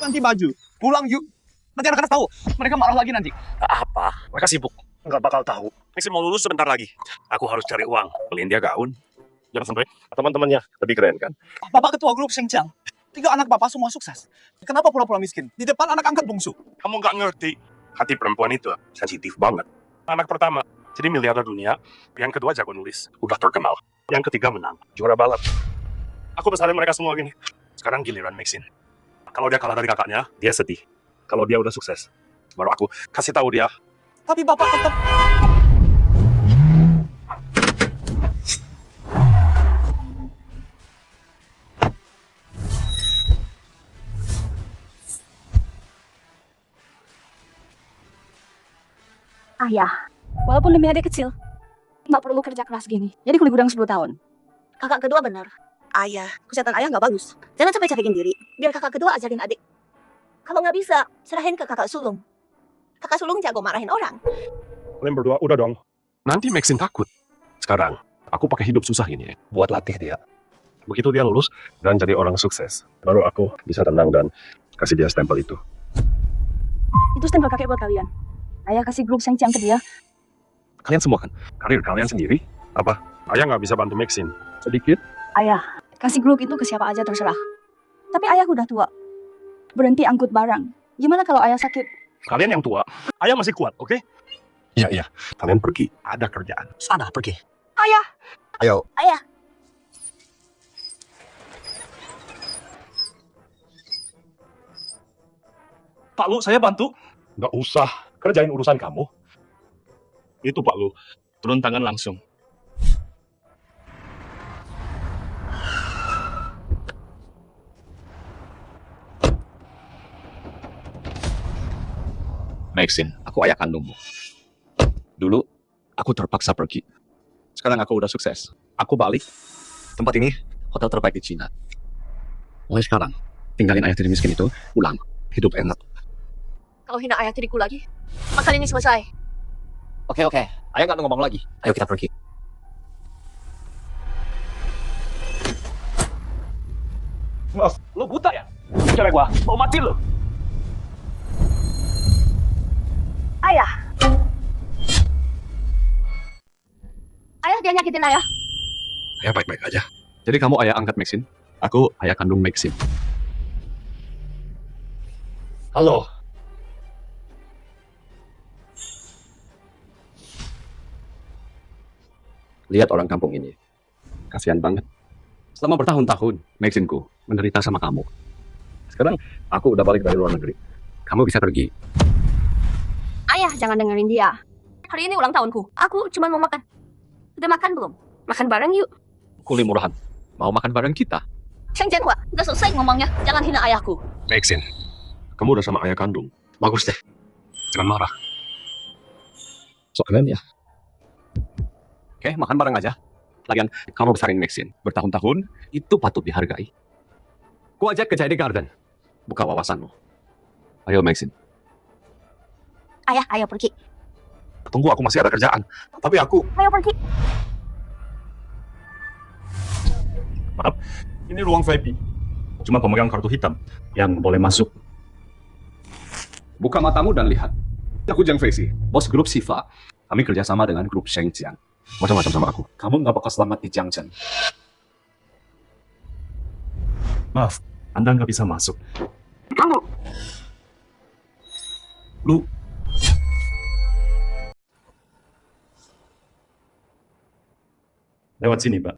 ganti baju, pulang yuk. Nanti anak-anak tahu, mereka marah lagi nanti. Apa? Mereka sibuk. Nggak bakal tahu. Maxine mau lulus sebentar lagi. Aku harus cari uang. Beliin dia gaun. Jangan sampai teman-temannya lebih keren kan? Bapak ketua grup Shengjiang. 3 anak bapak semua sukses. Kenapa pura-pura miskin? Di depan anak angkat bungsu. Kamu nggak ngerti. Hati perempuan itu sensitif banget. Anak pertama, jadi miliarder dunia. Yang kedua jago nulis. Udah terkenal. Yang ketiga menang. Juara balap. Aku besarin mereka semua gini. Sekarang giliran Maxine. Kalau dia kalah dari kakaknya, dia sedih. Kalau dia udah sukses, baru aku kasih tahu dia. Tapi bapak tetap... Ayah, walaupun demi adik kecil, nggak perlu kerja keras gini. Jadi kuli gudang 10 tahun. Kakak kedua benar. Ayah, kesehatan ayah nggak bagus. Jangan sampai capekin diri. Biar kakak kedua ajarin adik. Kalau nggak bisa, serahin ke kakak sulung. Kakak sulung jago marahin orang. Kalian berdua udah dong. Nanti Maxine takut. Sekarang, aku pakai hidup susah ini buat latih dia. Begitu dia lulus dan jadi orang sukses, baru aku bisa tenang dan kasih dia stempel itu. Itu stempel kakek buat kalian. Ayah kasih grup Shengjiang ke dia. Kalian semua kan, karir kalian sendiri. Apa? Ayah nggak bisa bantu Maxine? Sedikit? Ayah, kasih grup itu ke siapa aja terserah. Tapi ayah udah tua. Berhenti angkut barang. Gimana kalau ayah sakit? Kalian yang tua, ayah masih kuat, oke? Iya, iya. Kalian pergi, ada kerjaan. Sana, pergi. Ayah! Ayo. Ayah, Pak Lu, saya bantu. Nggak usah, kerjain urusan kamu. Itu Pak Lu, turun tangan langsung. Maxine, aku ayah kandungmu. Dulu, aku terpaksa pergi. Sekarang aku udah sukses. Aku balik. Tempat ini, hotel terbaik di Cina. Mulai sekarang, tinggalin ayah tiri miskin itu, pulang. Hidup enak. kalau hina ayah tiriku lagi, makan ini selesai. Oke, ayah nggak ngomong lagi. Ayo kita pergi. Maaf, lo buta ya? Cewek gua, mau mati lo. Ayah! Ayah, dia nyakitin ayah. Ayah baik-baik aja. Jadi kamu ayah angkat Maxine, aku ayah kandung Maxine. Halo. Lihat orang kampung ini. Kasihan banget. Selama bertahun-tahun, Maxine-ku menderita sama kamu. Sekarang aku udah balik dari luar negeri. Kamu bisa pergi. Ayah, jangan dengerin dia. Hari ini ulang tahunku. Aku cuma mau makan. Udah makan belum? Makan bareng yuk. Kuli murahan. Mau makan bareng kita? Sheng Jianhua, udah selesai ngomongnya. Jangan hina ayahku. Maxine, kamu udah sama ayah kandung. Bagus deh. Jangan marah. Soalnya ya. Oke, makan bareng aja. Lagian, kamu besarin Maxine. Bertahun-tahun, itu patut dihargai. Ku ajak ke JD Garden. Buka wawasanmu. Ayo, Maxine. Ayah, ayo pergi. Tunggu, aku masih ada kerjaan. Tapi aku... Ayo pergi. Maaf, ini ruang VIP. Cuma pemegang kartu hitam yang boleh masuk. Buka matamu dan lihat. Aku Jiang Feixi, bos grup Siva. Kami kerjasama dengan grup Shengjiang. Macam-macam sama aku. Kamu nggak bakal selamat di Jiangchen. Maaf, Anda nggak bisa masuk. Kamu! Lu... Lewat sini, Pak.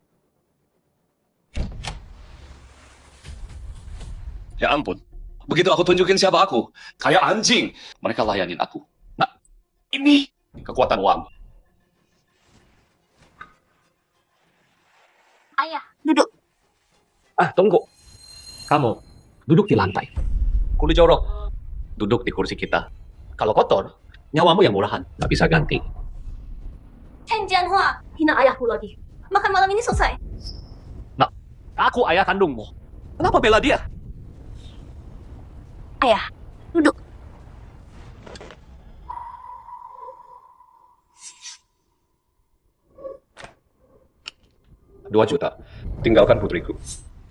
Ya ampun. Begitu aku tunjukin siapa aku, kayak anjing. Mereka layanin aku. Nah, ini kekuatan uang. Ayah, duduk. Tunggu. Kamu duduk di lantai. Kuli jorok. Duduk di kursi kita. Kalau kotor, nyawamu yang murahan. Nggak bisa ganti. Sheng Jianhua, hina ayahku lagi. Makan malam ini selesai. Nah, aku ayah kandungmu. Kenapa bela dia? Ayah, duduk. 2 juta. Tinggalkan putriku.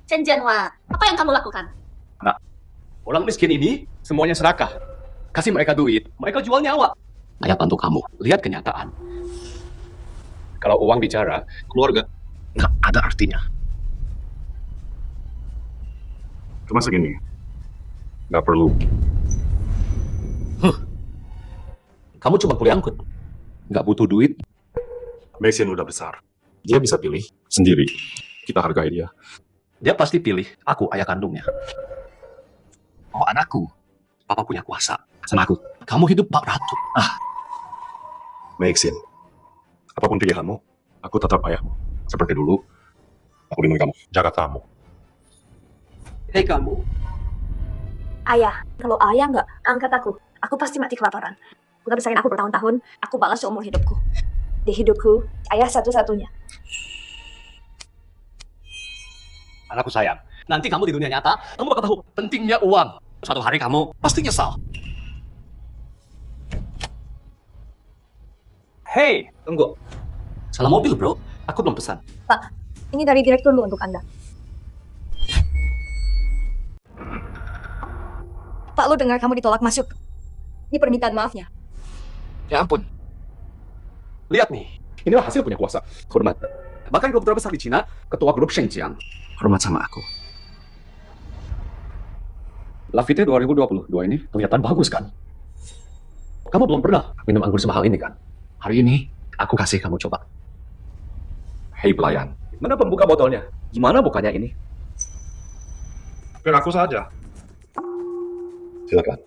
Sheng Jianhua, apa yang kamu lakukan? Nah, Orang miskin ini semuanya serakah. Kasih mereka duit, mereka jual nyawa. Ayah bantu kamu, lihat kenyataan. Kalau uang bicara, keluarga nggak ada artinya. Cuma segini. Nggak perlu. Kamu cuma kuliah angkut. Nggak butuh duit. Maxine udah besar. Dia bisa pilih sendiri. Kita hargai dia. Dia pasti pilih aku ayah kandungnya. Oh anakku, papa punya kuasa. Sama aku, kamu hidup bak ratu. Maxine, apapun pilihanmu, aku tetap ayahmu. Seperti dulu, aku lindungi kamu, jaga kamu. Hei kamu, Ayah, kalau ayah nggak angkat aku pasti mati kelaparan. Udah besarin aku bertahun-tahun, aku balas seumur hidupku. Di hidupku, ayah satu-satunya. anakku sayang. Nanti kamu di dunia nyata, kamu bakal tahu pentingnya uang. Suatu hari kamu pasti nyesal. Hei, tunggu. Salah mobil bro, aku belum pesan. Pak, ini dari direktur lu untuk Anda. Pak, lu dengar kamu ditolak masuk. Ini permintaan maafnya. Ya ampun. Lihat nih, inilah hasil punya kuasa. Hormat. Bahkan grup terbesar di Cina, ketua grup Shengjiang. Hormat sama aku. Lafite 2022 ini kelihatan bagus kan? Kamu belum pernah minum anggur semahal ini kan? Hari ini, aku kasih kamu coba. Hei pelayan, mana pembuka botolnya? Gimana bukanya ini? Biar aku saja. Silakan.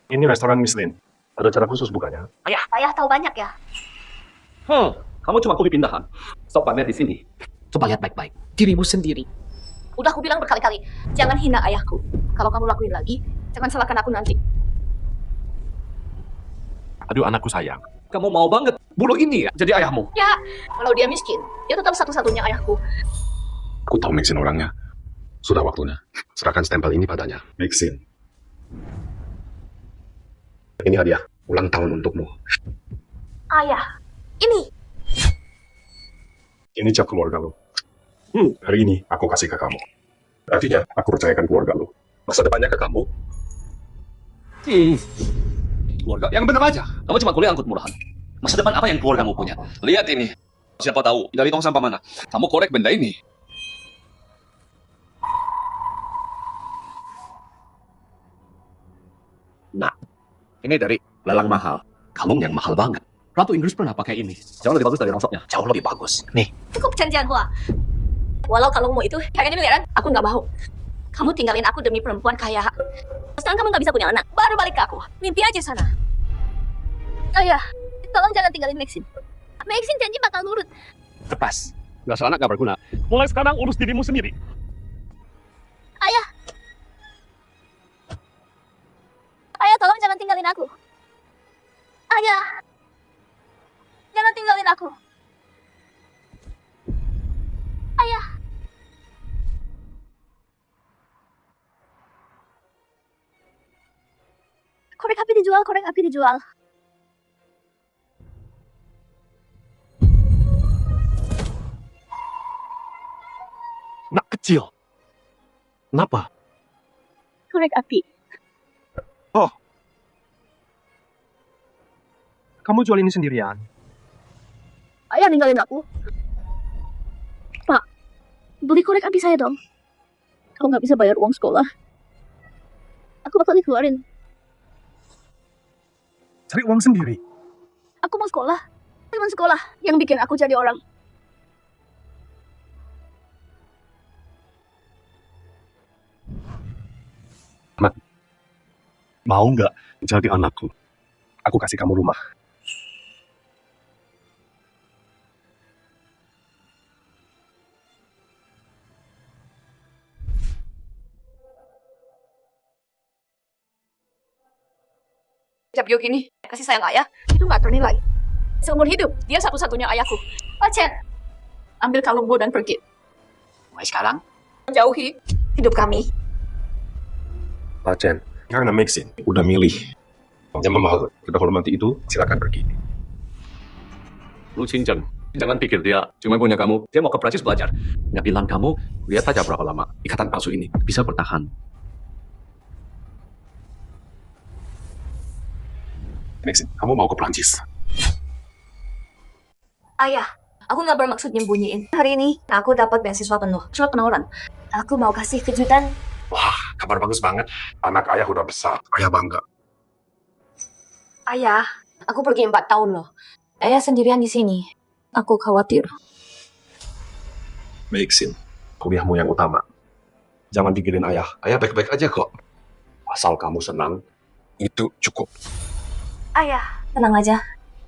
Ini restoran Michelin. Ada cara khusus bukanya. Ayah tahu banyak ya. Kamu cuma kopi pindahan. Sok pamer di sini. Coba lihat baik-baik. Dirimu sendiri. Udah aku bilang berkali-kali, jangan hina ayahku. Kalau kamu lakuin lagi, jangan salahkan aku nanti. Aduh, anakku sayang. Kamu mau banget bulu ini ya jadi ayahmu. Ya, kalau dia miskin, dia tetap satu-satunya ayahku. Aku tahu Maxine orangnya. Sudah waktunya. Serahkan stempel ini padanya. Maxine. Ini hadiah ulang tahun untukmu. Ayah, ini. Ini cap keluarga lo. Hari ini aku kasih ke kamu. Artinya, aku percayakan keluarga lo. Masa depannya ke kamu. Keluarga yang benar aja. Kamu cuma kuliah angkut murahan. Masa depan apa yang keluargamu punya? Lihat ini. Siapa tahu dari tong sampah mana? Kamu korek benda ini. Nah, ini dari lelang mahal. Kalung yang mahal banget. Ratu Inggris pernah pakai ini. Jauh lebih bagus dari rongsoknya. Jauh lebih bagus. Nih. Cukup janjian Hua. Walau kalungmu itu harganya miliaran, aku nggak mau. Kamu tinggalin aku demi perempuan kaya. Sekarang kamu nggak bisa punya anak, baru balik ke aku. Mimpi aja sana. Ayah, tolong jangan tinggalin Maxine. Maxine janji bakal nurut. Tepas. Nggak salah nggak berguna. Mulai sekarang urus dirimu sendiri. Ayah. Ayah, tolong jangan tinggalin aku. Ayah. Jangan tinggalin aku. Ayah. Korek api dijual, korek api dijual. Nak kecil. Kenapa? Korek api. Kamu jual ini sendirian? Ayah ninggalin aku. Pak, beli korek api saya dong. Kalau nggak bisa bayar uang sekolah, aku bakal dikeluarin. Cari uang sendiri. Aku mau sekolah. Teman sekolah yang bikin aku jadi orang. Mau nggak jadi anakku? Aku kasih kamu rumah. Sejak Yogi ini kasih sayang ayah itu nggak ternilai. Seumur hidup dia satu-satunya ayahku. Pak Chen, ambil kalungmu dan pergi. Mulai sekarang, Jauhi hidup kami. Pak Chen, karena Maxine udah milih yang mahal, kita hormati itu, silakan pergi. Lu cincang. Jangan pikir dia cuma punya kamu. Dia mau ke Prancis belajar. Nggak bilang kamu, lihat aja berapa lama ikatan palsu ini bisa bertahan. Maxine, kamu mau ke Prancis? Ayah, aku nggak bermaksud nyembunyiin. Hari ini aku dapat beasiswa penuh. Surat penawaran. Aku mau kasih kejutan. Wah, kabar bagus banget. Anak ayah udah besar. Ayah bangga. Ayah, aku pergi 4 tahun loh. Ayah sendirian di sini. Aku khawatir. Maxine, kuliahmu yang utama. Jangan pikirin ayah. Ayah baik-baik aja kok. Asal kamu senang, itu cukup. Ayah, tenang aja.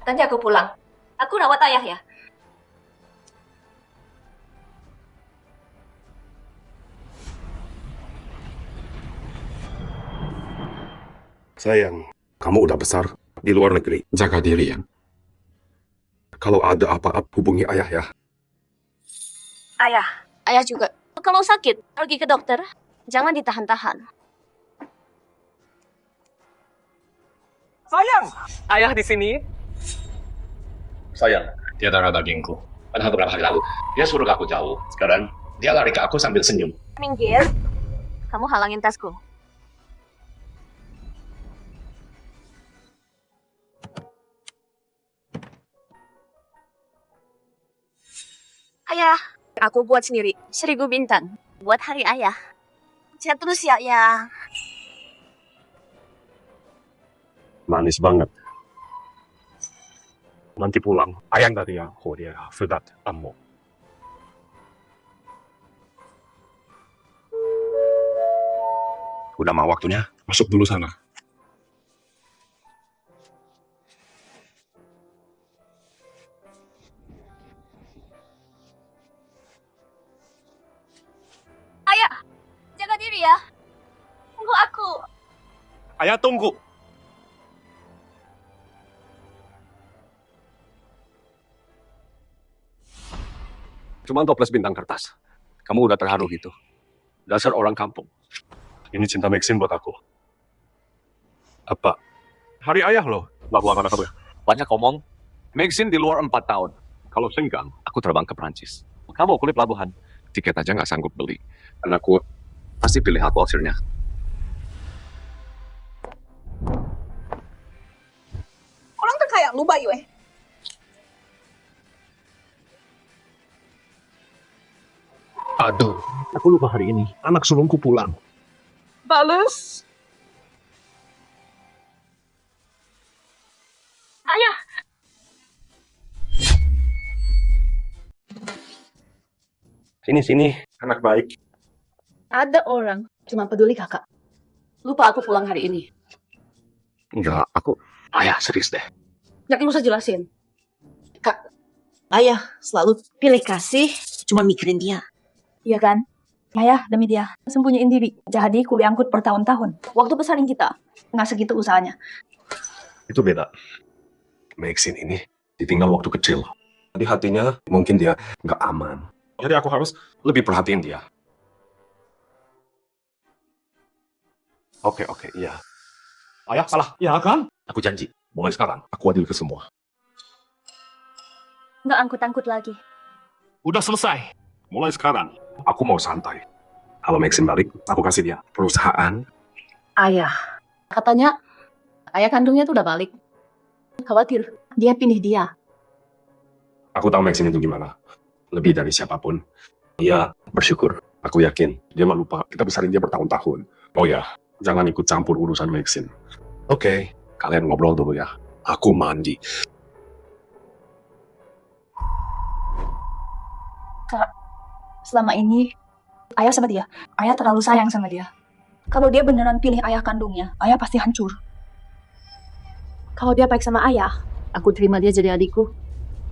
Nanti aku pulang. Aku rawat ayah ya. Sayang, kamu udah besar di luar negeri. Jaga diri ya. Kalau ada apa-apa, hubungi ayah ya. Ayah juga. Kalau sakit, pergi ke dokter. Jangan ditahan-tahan. Sayang! Ayah di sini. Sayang, dia darah dagingku. Padahal beberapa hari lalu, dia suruh aku jauh. Sekarang, dia lari ke aku sambil senyum. Minggir. Kamu halangin tasku. Ayah, aku buat sendiri. 1000 bintang. Buat hari ayah. Sehat terus ya, ayah. Manis banget. Nanti pulang, ayang dari aku dia sudah ammo. Udah mau waktunya, masuk dulu sana. Ayah, jaga diri ya. Tunggu aku. Ayah tunggu. Cuma toples bintang kertas. Kamu udah terharu gitu. Dasar orang kampung. Ini cinta Maxine buat aku. Apa? Hari ayah loh. Nggak pulang anak kamu ya? Banyak ngomong. Maxine di luar 4 tahun. Kalau senggang, aku terbang ke Prancis. Kamu kulit pelabuhan. Tiket aja nggak sanggup beli. Dan aku pasti pilih hot vouchernya. Orang terkaya lu bayu eh. Aduh, aku lupa hari ini. Anak sulungku pulang. Bales. Ayah. Sini, anak baik. Ada orang cuma peduli kakak. Lupa aku pulang hari ini. Enggak, aku... Ayah, serius deh. Nggak usah jelasin. Ayah selalu pilih kasih, cuma mikirin dia. Iya kan? Ayah demi dia sembunyiin diri. Jadi kuliah angkut bertahun-tahun. Waktu besarin kita. Nggak segitu usahanya. Itu beda. Maxine ini ditinggal waktu kecil. Di hatinya mungkin dia nggak aman. Jadi aku harus lebih perhatiin dia. Oke, iya. Ayah salah. Ya kan? Aku janji, mulai sekarang aku adil ke semua. Nggak angkut-angkut lagi. Udah selesai. Mulai sekarang. Aku mau santai. Kalau Maxine balik, aku kasih dia perusahaan. Ayah, katanya ayah kandungnya tuh udah balik. Khawatir, dia pilih dia. Aku tahu Maxine itu gimana. Lebih dari siapapun. Dia bersyukur. Aku yakin dia mah lupa kita besarin dia bertahun-tahun. Oh ya, jangan ikut campur urusan Maxine. Oke, kalian ngobrol dulu ya. Aku mandi. Kak, selama ini ayah sama dia. Ayah terlalu sayang sama dia. Kalau dia beneran pilih ayah kandungnya, ayah pasti hancur. Kalau dia baik sama ayah, aku terima dia jadi adikku.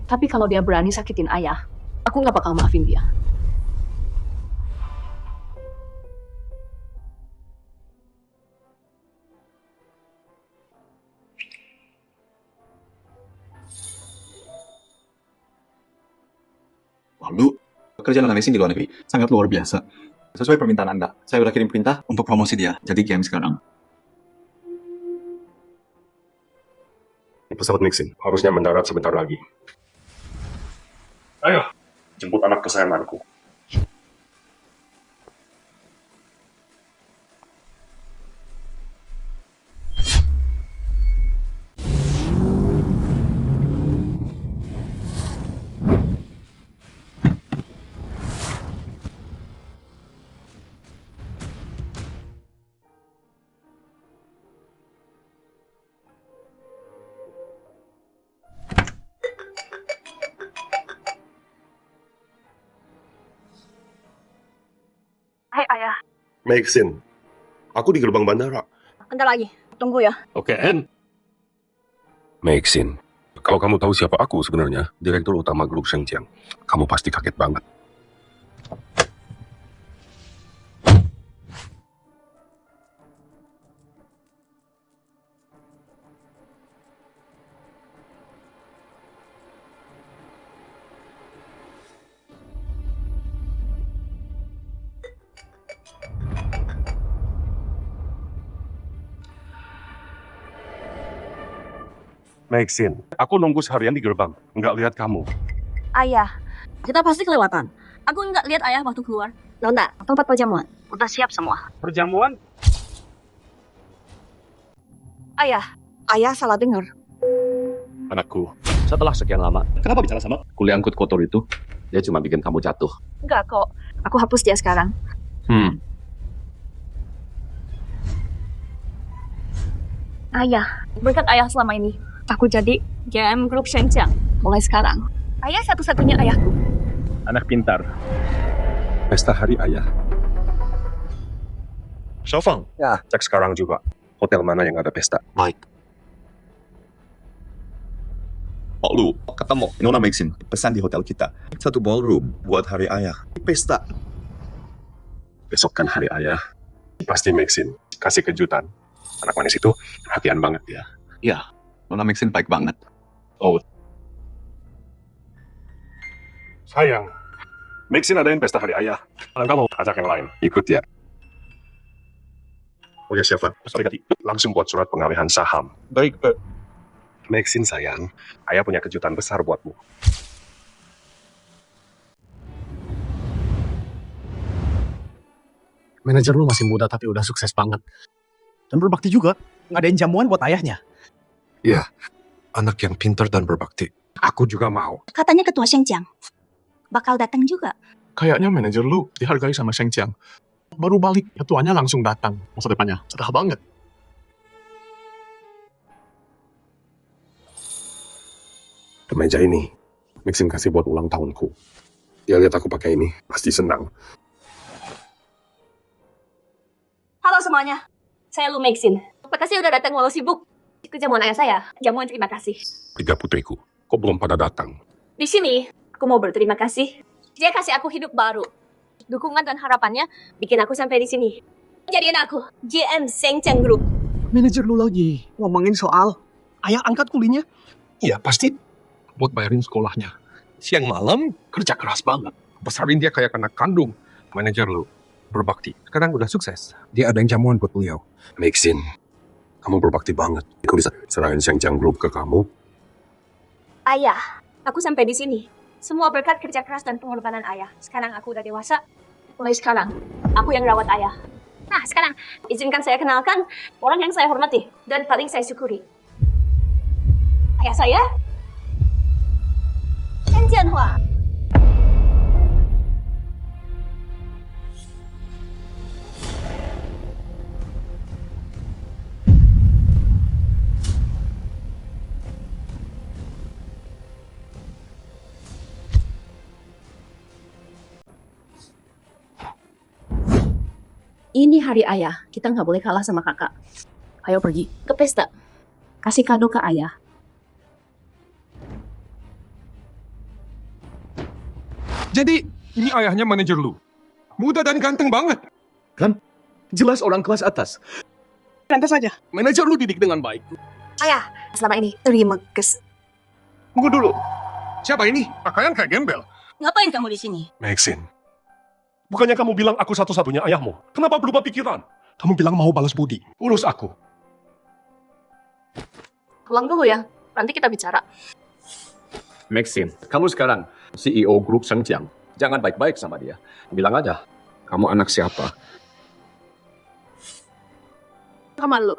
Tapi kalau dia berani sakitin ayah, aku nggak bakal maafin dia. Lalu, pekerjaan Maxine di luar negeri sangat luar biasa. Sesuai permintaan Anda, saya udah kirim perintah untuk promosi dia jadi GM sekarang. Pesawat Maxine harusnya mendarat sebentar lagi. Ayo, jemput anak kesayanganku. Hai ayah. Maxine, aku di gerbang bandara. Bentar lagi. Tunggu ya. Oke, En. Maxine, kalau kamu tahu siapa aku sebenarnya, Direktur Utama Grup Shengjiang, kamu pasti kaget banget. Maxine, aku nunggu seharian di gerbang, nggak lihat kamu. Ayah, kita pasti kelewatan. Aku nggak lihat ayah waktu keluar. Nonda, tempat perjamuan. Udah siap semua. Perjamuan? Ayah salah dengar. Anakku, Setelah sekian lama, kenapa bicara sama? Kulit angkut kotor itu, dia cuma bikin kamu jatuh. Enggak kok. Aku hapus dia sekarang. Ayah, berkat ayah selama ini, aku jadi GM Grup Shengjiang. Mulai sekarang, ayah satu-satunya ayahku. anak pintar. Pesta hari ayah. Xiaofang, Ya. cek sekarang juga hotel mana yang ada pesta. Baik. Oh lu, ketemu. Nona Maxine, pesan di hotel kita. Satu ballroom buat hari ayah. Pesta. Besok kan hari ayah. Pasti Maxine kasih kejutan. Anak manis itu perhatian banget ya. Ya, Nona Maxine baik banget. Sayang, Maxine adain pesta hari ayah. Kalau kamu ajak yang lain, ikut ya. Oh ya siapa? Langsung buat surat pengalihan saham. Baik, Pak. Maxine sayang, ayah punya kejutan besar buatmu. Manajer lu masih muda tapi udah sukses banget. Dan berbakti juga. Ngadain jamuan buat ayahnya. Anak yang pintar dan berbakti. Aku juga mau. Katanya ketua Shengjiang bakal datang juga. Kayaknya manajer lu dihargai sama Shengjiang. Baru balik, ketuanya langsung datang. Masa depannya cerah banget. Kemeja ini, Maxine kasih buat ulang tahunku. Dia lihat aku pakai ini, pasti senang. Halo semuanya, saya Lu Maxine. Terima kasih udah datang walau sibuk. Itu jamuan ayah saya. Jamuan terima kasih. 3 putriku, kok belum pada datang? Di sini, aku mau berterima kasih. Dia kasih aku hidup baru. Dukungan dan harapannya bikin aku sampai di sini. Jadiin aku GM Shengjiang Group. Manajer lu lagi ngomongin soal ayah angkat kulinya. Iya, pasti buat bayarin sekolahnya. Siang malam kerja keras banget. Besarin dia kayak anak kandung. Manajer lu berbakti. Sekarang udah sukses. Dia ada yang jamuan buat beliau. Maxine, kamu berbakti banget. Aku bisa serahin Shengjiang Group ke kamu. Ayah, aku sampai di sini. Semua berkat kerja keras dan pengorbanan ayah. Sekarang aku udah dewasa. Mulai sekarang, aku yang rawat ayah. Nah, sekarang izinkan saya kenalkan orang yang saya hormati dan paling saya syukuri. Ayah saya, Chen Jianhua. Ini hari ayah, kita nggak boleh kalah sama kakak. Ayo pergi ke pesta. Kasih kado ke ayah. Jadi, ini ayahnya manajer lu. Muda dan ganteng banget. Jelas orang kelas atas. Lantas saja. Manajer lu didik dengan baik. Ayah, selama ini terima kasih. Tunggu dulu. Siapa ini? Pakaian kayak gembel. Ngapain kamu di sini? Maxine, bukannya kamu bilang aku satu-satunya ayahmu? Kenapa berubah pikiran? Kamu bilang mau balas budi. Urus aku. Pulang dulu ya, nanti kita bicara. Maxine, kamu sekarang CEO grup Shengjiang. Jangan baik-baik sama dia. Bilang aja, kamu anak siapa? Kamu malu.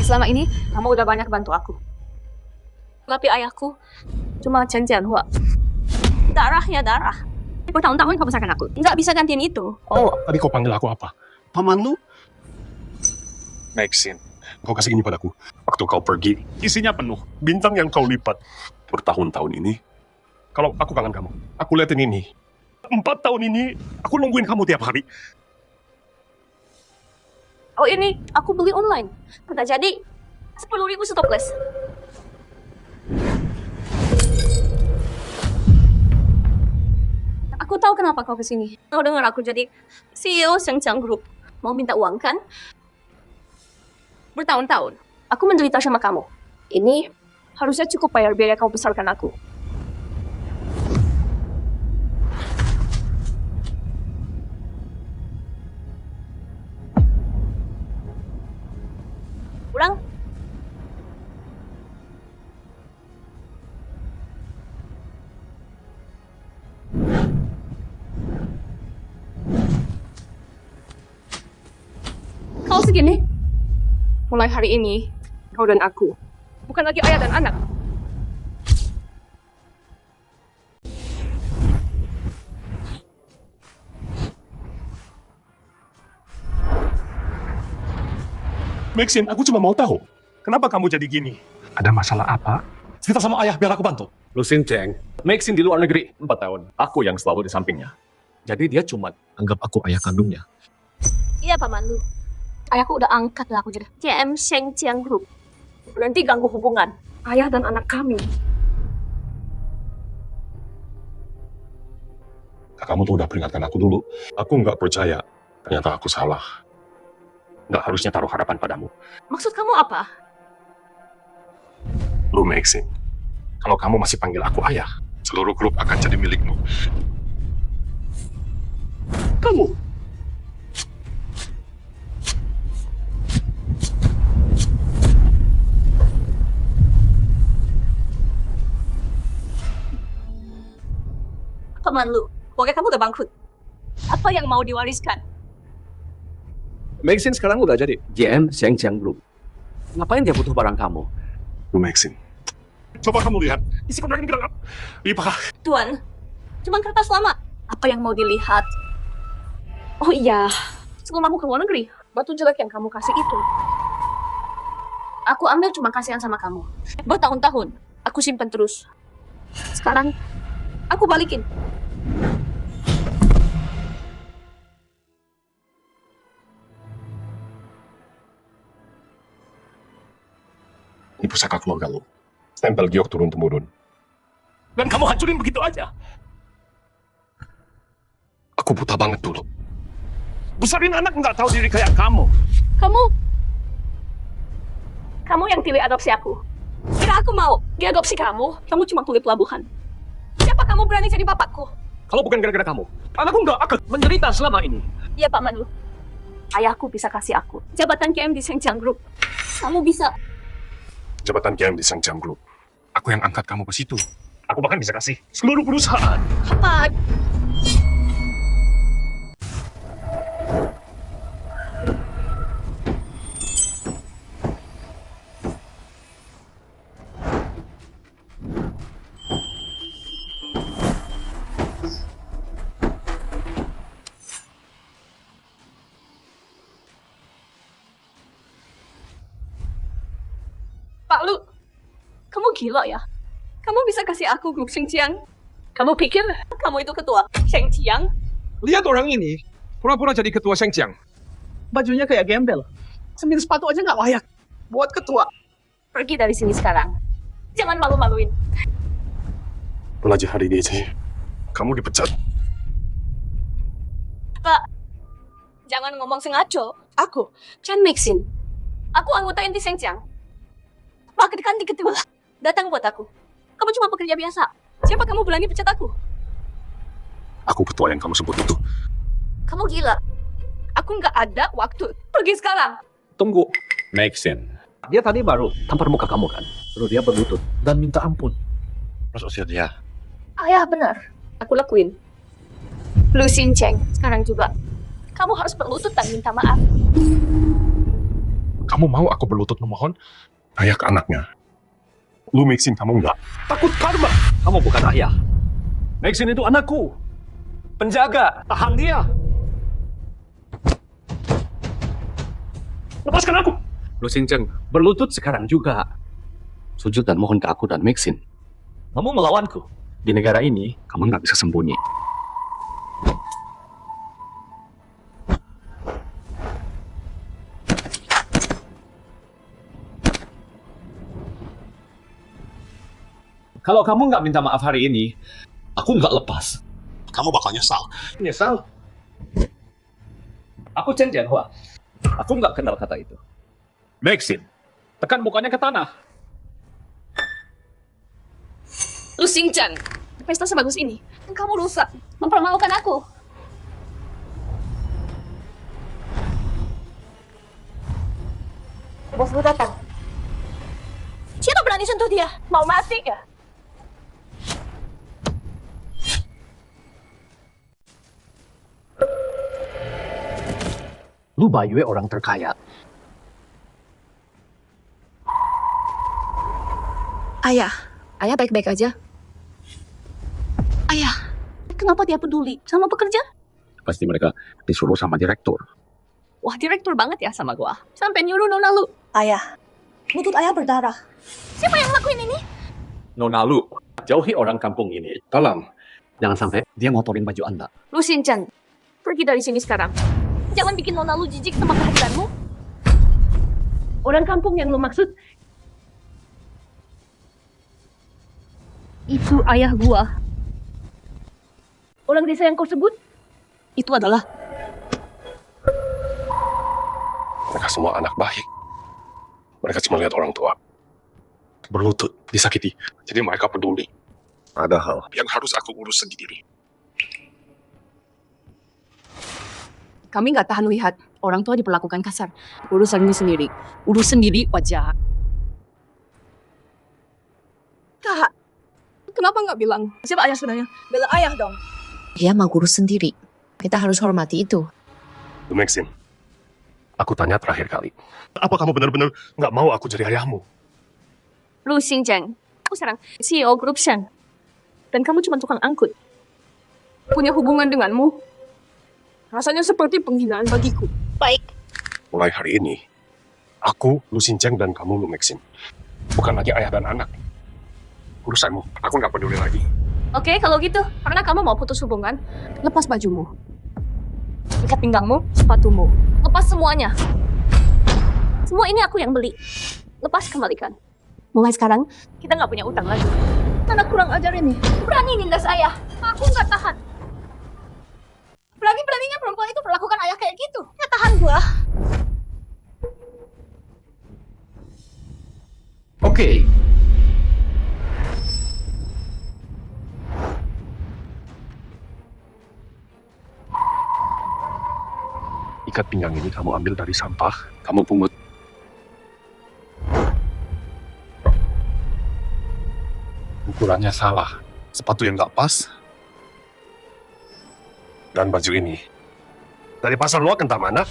Selama ini, kamu udah banyak bantu aku. Tapi ayahku cuma Chen Jianhua. Darahnya darah. Bertahun-tahun kau besarkan aku. Nggak bisa gantiin itu. Oh, tadi kau panggil aku apa? Paman lu? Maxine, kau kasih ini padaku. Waktu kau pergi, isinya penuh. Bintang yang kau lipat. Bertahun-tahun ini, kalau aku kangen kamu, aku liatin ini. 4 tahun ini, aku nungguin kamu tiap hari. Oh ini, aku beli online. Kata jadi, 10.000 stockless. Aku tahu kenapa kau kesini. Kau dengar aku jadi CEO Shengjiang Group. Mau minta uang kan? Bertahun-tahun. Aku menderita sama kamu. Ini harusnya cukup bayar biaya kau besarkan aku. Pulang. Kau segini? Mulai hari ini, kau dan aku bukan lagi ayah dan anak. Maxine, aku cuma mau tahu, kenapa kamu jadi gini? Ada masalah apa? Cerita sama ayah biar aku bantu. Lu Shengjiang, Maxine di luar negeri 4 tahun. Aku yang selalu di sampingnya. Jadi dia cuma anggap aku ayah kandungnya. Iya, Paman Lu. Ayahku udah angkat lah aku jadi GM Shengjiang Group. Berhenti ganggu hubungan ayah dan anak kami. Kamu tuh udah peringatkan aku dulu. Aku nggak percaya. Ternyata aku salah. Nggak harusnya taruh harapan padamu. Maksud kamu apa? Lu Maxine, kalau kamu masih panggil aku ayah, seluruh grup akan jadi milikmu. Kamu Paman Lu, pokoknya kamu udah bangkrut. Apa yang mau diwariskan? Maxine sekarang udah jadi GM Shengjiang Group. Ngapain dia butuh barang kamu? Lu Maxine, coba kamu lihat, isi kontrak ini bilang apa? Lipat. Tuan, cuma kertas lama. Apa yang mau dilihat? Oh iya, sebelum aku ke luar negeri, batu jelek yang kamu kasih itu. Aku ambil cuma kasihan sama kamu. Bertahun-tahun, aku simpan terus. Sekarang, aku balikin. Ini pusaka keluarga lu. Stempel giok turun-temurun. Dan kamu hancurin begitu aja. Aku buta banget dulu. Besarin anak nggak tahu diri kayak kamu. Kamu yang pilih adopsi aku. Kira aku mau diadopsi kamu? Kamu cuma kulit pelabuhan. Siapa kamu berani jadi bapakku? Kalau bukan gara-gara kamu, anakku nggak akan menderita selama ini. Iya, Pak Manu. Ayahku bisa kasih aku jabatan KM di Shengjiang Group. Kamu bisa. Jabatan GM di Shengjiang Group. Aku yang angkat kamu ke situ. Aku bahkan bisa kasih seluruh perusahaan. Apa? Pak Lu, kamu gila ya? Kamu bisa kasih aku grup Shengjiang? Kamu pikir kamu itu ketua Shengjiang? Lihat orang ini, pura-pura jadi ketua Shengjiang. Bajunya kayak gembel. Semir sepatu aja nggak layak. Buat ketua. Pergi dari sini sekarang. Jangan malu-maluin. Pelajar hari ini aja. Kamu dipecat. Pak, jangan ngomong sengaco. Aku, Chen Maxine. Aku anggota inti Shengjiang. Pak Kanti ketua datang buat aku. Kamu cuma pekerja biasa. Siapa kamu berani pecat aku? Aku ketua yang kamu sebut itu. Kamu gila. Aku nggak ada waktu. Pergi sekarang. Tunggu. Maxine. Dia tadi baru tampar muka kamu kan? Lalu dia berlutut dan minta ampun. Mas usir dia. Ayah benar. Aku lakuin. Lu Sinceng, sekarang juga. Kamu harus berlutut dan minta maaf. Kamu mau aku berlutut memohon? Ayah ke anaknya. Lu Maxine, kamu enggak. Takut karma. Kamu bukan ayah. Maxine itu anakku. Penjaga. Tahan dia. Lepaskan aku! Lu Xinzheng, berlutut sekarang juga. Sujud dan mohon ke aku dan Maxine. Kamu melawanku. Di negara ini, kamu nggak bisa sembunyi. Kalau kamu nggak minta maaf hari ini, aku nggak lepas. Kamu bakal nyesal. Nyesal? Aku Chen Jianhua. Aku nggak kenal kata itu. Maxine, tekan mukanya ke tanah. Lu Sinceng, pesta sebagus ini. Kamu rusak, mempermalukan aku. Bos lu datang. Siapa berani sentuh dia? Mau mati ya? Lu Bayue orang terkaya. Ayah, ayah baik-baik aja. Ayah, kenapa dia peduli sama pekerja? Pasti mereka disuruh sama direktur. Wah, direktur banget ya sama gua. Sampai nyuruh Nona Lu. Ayah, lutut ayah berdarah. Siapa yang lakuin ini? Nona Lu, jauhi orang kampung ini. Tolong, jangan sampai dia ngotorin baju Anda. Lu Sinchan, pergi dari sini sekarang. Jangan bikin Nona Lu jijik sama kehadiranmu. Orang kampung yang lu maksud itu ayah gua. Orang desa yang kau sebut itu adalah Mereka semua anak baik. Mereka cuma lihat orang tua berlutut, disakiti. Jadi mereka peduli. Padahal yang harus aku urus sendiri. Kami nggak tahan lihat orang tua diperlakukan kasar. Urusannya sendiri. Urus sendiri wajar. Kak, kenapa nggak bilang? Siapa ayah sebenarnya? Bela ayah dong. Dia mau urus sendiri. Kita harus hormati itu. Lu Maxine, aku tanya terakhir kali. Apa kamu benar-benar nggak mau aku jadi ayahmu? Lu Xinjiang. Aku sekarang CEO grup Sheng. Dan kamu cuma tukang angkut. Punya hubungan denganmu? Rasanya seperti penghinaan bagiku. Baik. Mulai hari ini, aku, Lu Xinjiang, dan kamu, Lu Maxine. Bukan lagi ayah dan anak. Urusanmu, aku nggak peduli lagi. Oke, kalau gitu. Karena kamu mau putus hubungan, lepas bajumu. Ikat pinggangmu, sepatumu. Lepas semuanya. Semua ini aku yang beli. Lepas kembalikan. Mulai sekarang, kita nggak punya utang lagi. Anak kurang ajar ini. Berani nindas ayah. Aku nggak tahan. Berani-beraninya perempuan itu perlakukan ayah kayak gitu. Nggak tahan gua. Oke. Ikat pinggang ini kamu ambil dari sampah, kamu pungut. Ukurannya salah, sepatu yang nggak pas, dan baju ini. Dari pasar luar entah mana,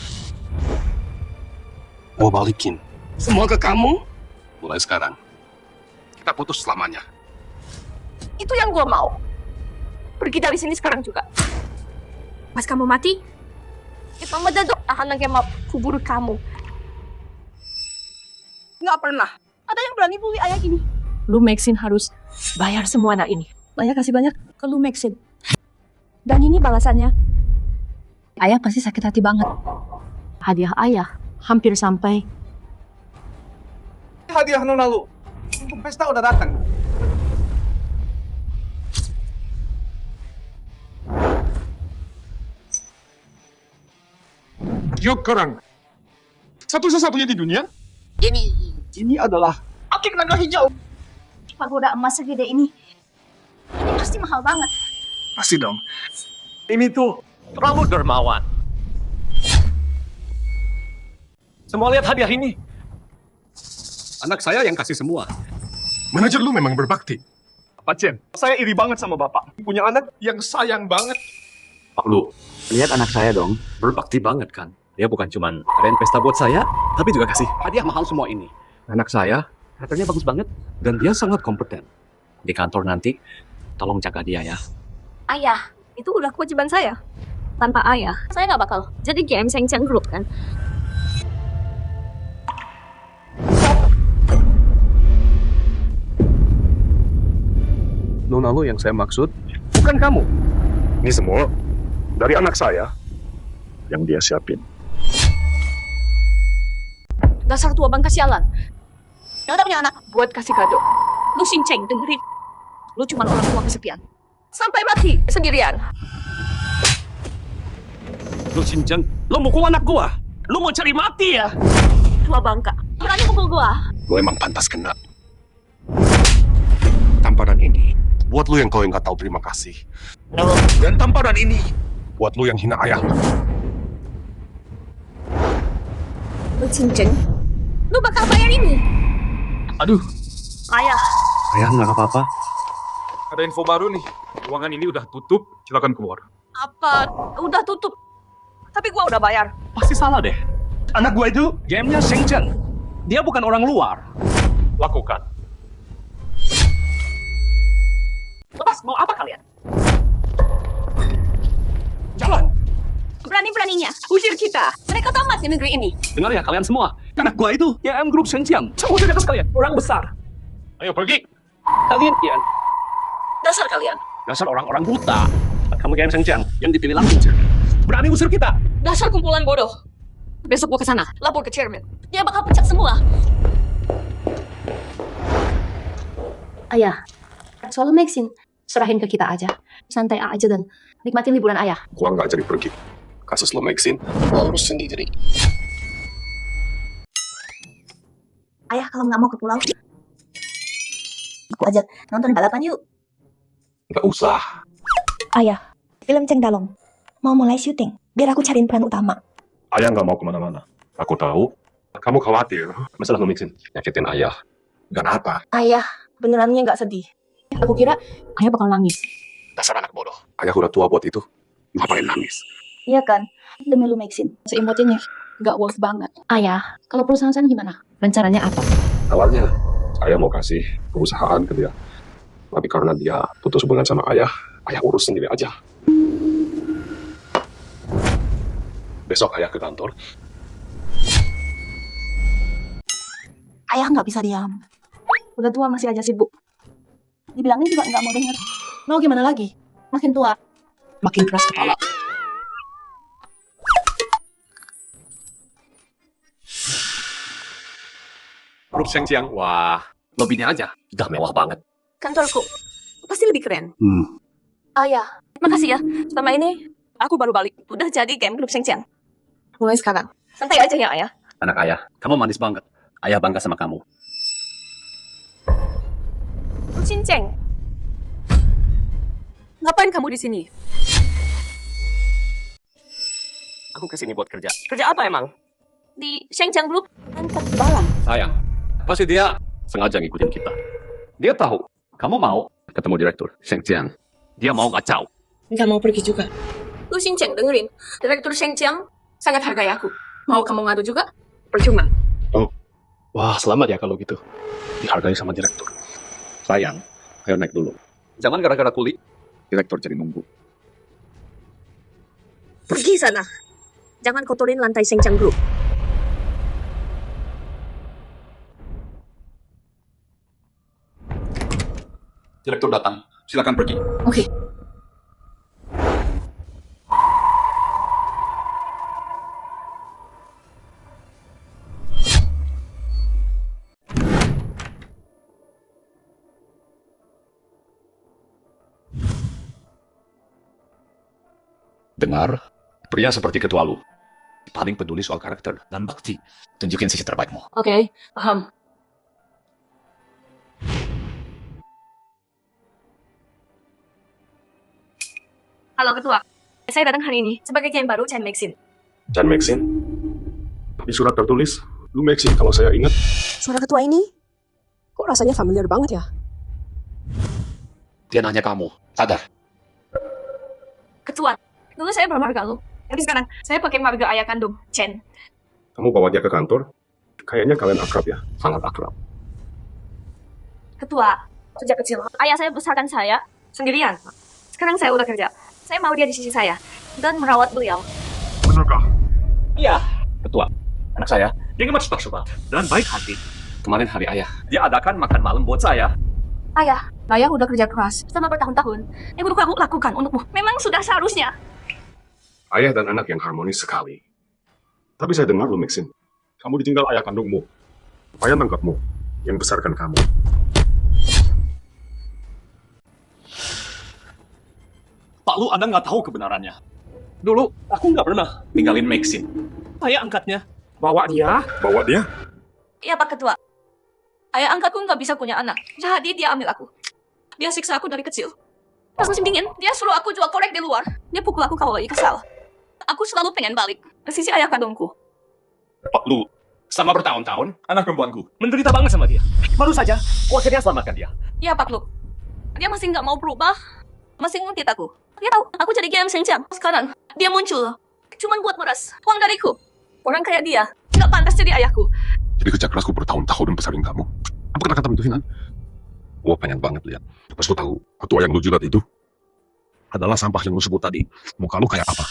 mau balikin. Semua ke kamu, mulai sekarang. Kita putus selamanya. Itu yang gua mau. Pergi dari sini sekarang juga. Pas kamu mati, kita medadok akan lagi mau kubur kamu. Nggak pernah. Ada yang berani bully ayah gini. Lu Maxine harus bayar semua anak ini. Ayah kasih banyak ke lu Maxine. Dan ini balasannya. Ayah pasti sakit hati banget. Hadiah ayah hampir sampai. Hadiah Nona Lu. Untuk pesta udah datang. Yokarang, satu-satunya di dunia. Ini adalah akik naga hijau. Pagoda emas segede ini. Ini pasti mahal banget. Pasti dong. Ini tuh terlalu dermawan. Semua lihat hadiah ini. Anak saya yang kasih semua. Manajer lu memang berbakti. Pak Chen, Saya iri banget sama Bapak. punya anak yang sayang banget. Pak Lu, lihat anak saya dong. Berbakti banget kan. Dia bukan cuman adain pesta buat saya, tapi juga kasih hadiah mahal semua ini. Anak saya, karakternya bagus banget. Dan dia sangat kompeten. Di kantor nanti, tolong jaga dia ya. Ayah, itu udah kewajiban saya. Tanpa ayah, saya nggak bakal jadi game Sheng Group kan. Nona lo yang saya maksud, bukan kamu. Ini semua dari anak saya yang dia siapin. Dasar tua bangka sialan. Yang udah punya anak. Buat kasih kado. Lu Ceng, dengerin. Lu cuma orang tua kesepian. Sampai mati sendirian. Lu Shinchan, lu mukul anak gua. Lu mau cari mati ya? Tua bangka. Berani pukul gua. Lo emang pantas kena. Tamparan ini buat lu yang kau nggak tahu terima kasih. Dan tamparan ini buat lu yang hina ayah lu. Lu Ceng, lu bakal bayar ini. Aduh. Ayah, Ayah nggak apa-apa. Ada info baru nih. Ruangan ini udah tutup, silakan keluar. apa? Udah tutup. Tapi gua udah bayar. Pasti salah deh. Anak gua itu gamenya Sheng-Chen. Dia bukan orang luar. Lakukan. Lepas, mau apa kalian? Jalan. Berani-beraninya, usir kita. Mereka tamat di negeri ini. Dengar ya kalian semua. Anak gua itu YM Group Sheng-Chen. Semua di atas kalian. Orang besar. Ayo pergi. Kalian kian. Dasar kalian. Dasar orang-orang buta. Kamu YM Sheng-Chen yang dipilih langsung. Berani usir kita. Dasar kumpulan bodoh. Besok gua kesana, lapor ke chairman. Dia bakal pecat semua. Ayah, soal Maxine, serahin ke kita aja. Santai aja dan nikmatin liburan ayah. Gua nggak jadi pergi. Kasus lo Maxine, lo urus sendiri. Ayah kalau nggak mau ke pulau, aku ajak nonton balapan yuk. Nggak usah. Ayah, film Ceng Dalong mau mulai syuting. Biar aku cariin peran utama. Ayah nggak mau kemana-mana. Aku tahu. Kamu khawatir. Masalah lo Maxine. Nyakitin ayah. Kenapa? Ayah, benerannya nggak sedih. Aku kira ayah bakal nangis. Dasar anak bodoh. Ayah udah tua buat itu. Ngapain nangis? Iya kan? Demi lu Maxine. Seimotnya nggak worth banget. Ayah, kalau perusahaan saya gimana? Rencananya apa? Awalnya, ayah mau kasih perusahaan ke dia. Tapi karena dia putus hubungan sama ayah urus sendiri aja. Besok ayah ke kantor. Ayah nggak bisa diam. Udah tua masih aja sibuk. Dibilangin juga nggak mau denger. Mau gimana lagi? Makin tua, makin keras kepala. Grup Sheng-Chen, wah, lobbynya aja udah mewah banget. Kantorku pasti lebih keren. Ayah, Makasih ya. Selama ini aku baru balik. Udah jadi game grup Sheng-Chen. Mulai sekarang. Santai aja ya, ayah. Anak ayah, kamu manis banget. Ayah bangga sama kamu. Lu Cinceng. Ngapain kamu di sini? Aku kesini buat kerja. Kerja apa emang? Di Sheng-Chen Group? Angkat balang. Sayang, pasti dia sengaja ngikutin kita. Dia tahu kamu mau ketemu direktur Sheng-Chen. Dia mau kacau. Nggak mau pergi juga. Lu Cinceng, dengerin. Direktur Sheng-Chen sangat hargai aku. Mau kamu ngadu juga? Percuma. Wah, selamat ya kalau gitu. Dihargai sama direktur. Sayang, ayo naik dulu. Jangan gara-gara kulit, direktur jadi nunggu. Pergi sana. Jangan kotorin lantai Sheng-Chen Group. Direktur datang. Silakan pergi. Oke. Dengar, pria seperti ketua lu paling peduli soal karakter dan bakti. Tunjukin sisi terbaikmu. Oke, paham. Halo ketua. Saya datang hari ini sebagai game baru Chen Maxine. Dan Maxine, di surat tertulis, lu Maxine kalau saya ingat. Suara ketua ini kok rasanya familiar banget ya? Dia nanya kamu. Sadar. Ketua, dulu saya bermarga lu. Tapi sekarang saya pakai marga ayah kandung, Chen. Kamu bawa dia ke kantor? Kayaknya kalian akrab ya? Sangat akrab. Ketua, sejak kecil, ayah saya besarkan saya sendirian. Sekarang saya udah kerja. Saya mau dia di sisi saya dan merawat beliau. Benarkah? Iya. Ketua, anak saya, dia gemas suka dan baik hati. Kemarin hari ayah, dia adakan makan malam buat saya. Ayah udah kerja keras selama bertahun-tahun. Yang udah aku lakukan untukmu memang sudah seharusnya. Ayah dan anak yang harmonis sekali. Tapi saya dengar lu, Maxine. Kamu ditinggal ayah kandungmu. Ayah tangkapmu, yang besarkan kamu. Pak Lu, Anda nggak tahu kebenarannya. Dulu, aku nggak pernah tinggalin Maxine. Saya angkatnya. Bawa dia. Bawa dia? Iya Pak Ketua. Ayah angkatku nggak bisa punya anak. Jadi dia ambil aku. Dia siksa aku dari kecil. Pas musim dingin, dia suruh aku jual korek di luar. Dia pukul aku kalau lagi kesal. Aku selalu pengen balik ke sisi ayah kandungku. Pak Lu, selama bertahun-tahun, anak perempuanku menderita banget sama dia. Baru saja, aku akhirnya selamatkan dia. Iya Pak Lu. Dia masih nggak mau berubah. Masih nguntit aku. Dia tahu aku jadi GM Shengjiang. Sekarang dia muncul. Cuman buat meras uang dariku. Orang kayak dia nggak pantas jadi ayahku. Jadi kerja kerasku bertahun-tahun dan besarin kamu. Apa kata-kata itu, Hinan? Gua pengen banget lihat. Pas lu tahu, ketua yang lu jilat itu adalah sampah yang lu sebut tadi. Muka lu kayak apa?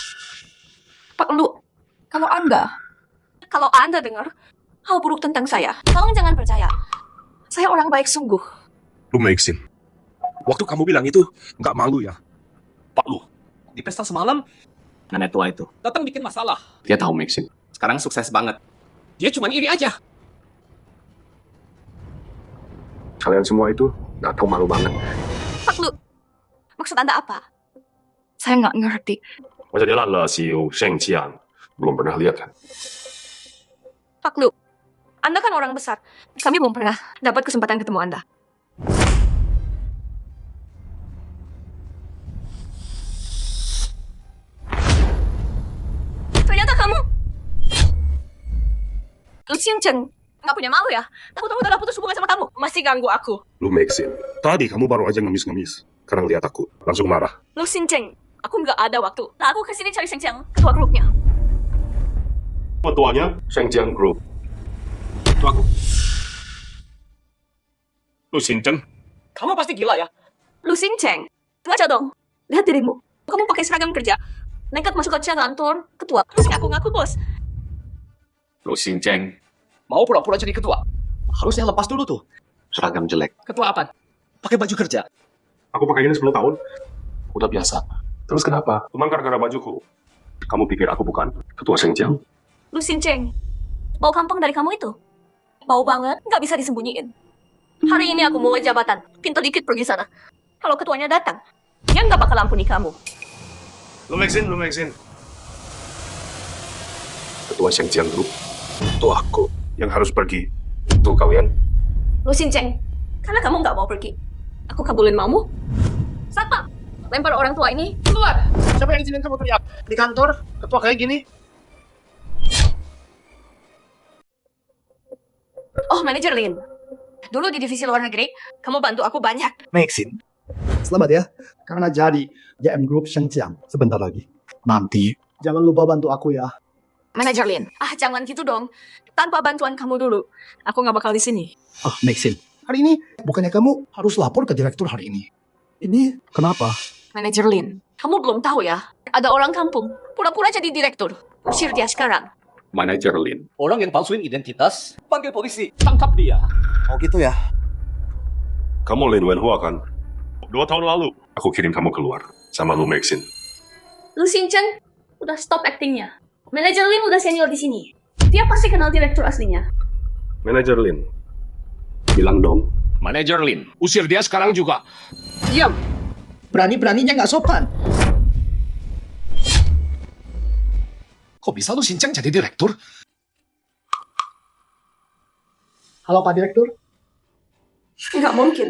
Pak Lu, kalau Anda dengar hal buruk tentang saya, tolong jangan percaya. Saya orang baik sungguh. Lu Maxine. Waktu kamu bilang itu, nggak malu ya? Pak Lu, di pesta semalam, nenek tua itu datang bikin masalah. Dia tahu Maxine. Sekarang sukses banget. Dia cuma iri aja. Kalian semua itu nggak tahu malu banget. Pak Lu, maksud Anda apa? Saya nggak ngerti. Masa dia lah CEO Shengjiang. Belum pernah lihat kan? Pak Lu, Anda kan orang besar. Kami belum pernah dapat kesempatan ketemu Anda. Ternyata kamu Lu Xingcheng. Nggak punya malu ya? Tahu-tahu udah putus hubungan sama kamu. Masih ganggu aku. Lu Maxine. Tadi kamu baru aja ngemis-ngemis. Sekarang lihat aku. Langsung marah. Lu Xingcheng. Aku nggak ada waktu. Nah, aku kesini cari Shengjiang, ketua grupnya. Ketuanya Shengjiang Group. Itu aku. Lu Xingcheng. Kamu pasti gila ya? Lu Xingcheng. Ngaca dong. Lihat dirimu. Kamu pakai seragam kerja. Nekat masuk ke kantor ketua. Terus ngaku-ngaku bos. Lu Xingcheng. Mau pura-pura jadi ketua? Harusnya lepas dulu tuh. Seragam jelek. Ketua apa? Pakai baju kerja. Aku pakai ini 10 tahun. Udah biasa. Terus kenapa? Cuma gara-gara bajuku. Kamu pikir aku bukan ketua Shengjiang? Lu Xingcheng. Bau kampung dari kamu itu. Bau banget, nggak bisa disembunyiin. Hari ini aku mau jabatan. Pintar dikit pergi sana. Kalau ketuanya datang, dia nggak bakal ampuni kamu. Lu Maxine. Ketua Shengjiang Group. Itu aku yang harus pergi. Itu kalian. Lu Xingcheng. Karena kamu nggak mau pergi. Aku kabulin maumu. Satpam, lempar orang tua ini keluar. Siapa yang izinin kamu teriak? Di kantor, ketua kayak gini. Oh, manajer Lin. Dulu di divisi luar negeri, kamu bantu aku banyak. Maxine. Selamat ya, karena jadi JM Group Shengjiang sebentar lagi. Nanti jangan lupa bantu aku ya. Manajer Lin, jangan gitu dong. Tanpa bantuan kamu dulu, aku nggak bakal di sini. Oh, Maxine, hari ini bukannya kamu harus lapor ke direktur hari ini? Ini kenapa? Manajer Lin, kamu belum tahu ya? Ada orang kampung, pura-pura jadi direktur. Usir dia sekarang. Manajer Lin. Orang yang palsuin identitas, panggil polisi, tangkap dia. Oh gitu ya? Kamu Lin Wenhua kan? 2 tahun lalu, aku kirim kamu keluar sama Lu Maxine. Lu Xingcheng, udah stop actingnya. Manajer Lin udah senior di sini. Dia pasti kenal direktur aslinya. Manajer Lin, bilang dong. Manajer Lin, usir dia sekarang juga. Diam! Berani-beraninya nggak sopan. Kok bisa Lu Xingcheng jadi direktur? Halo Pak Direktur. Nggak mungkin.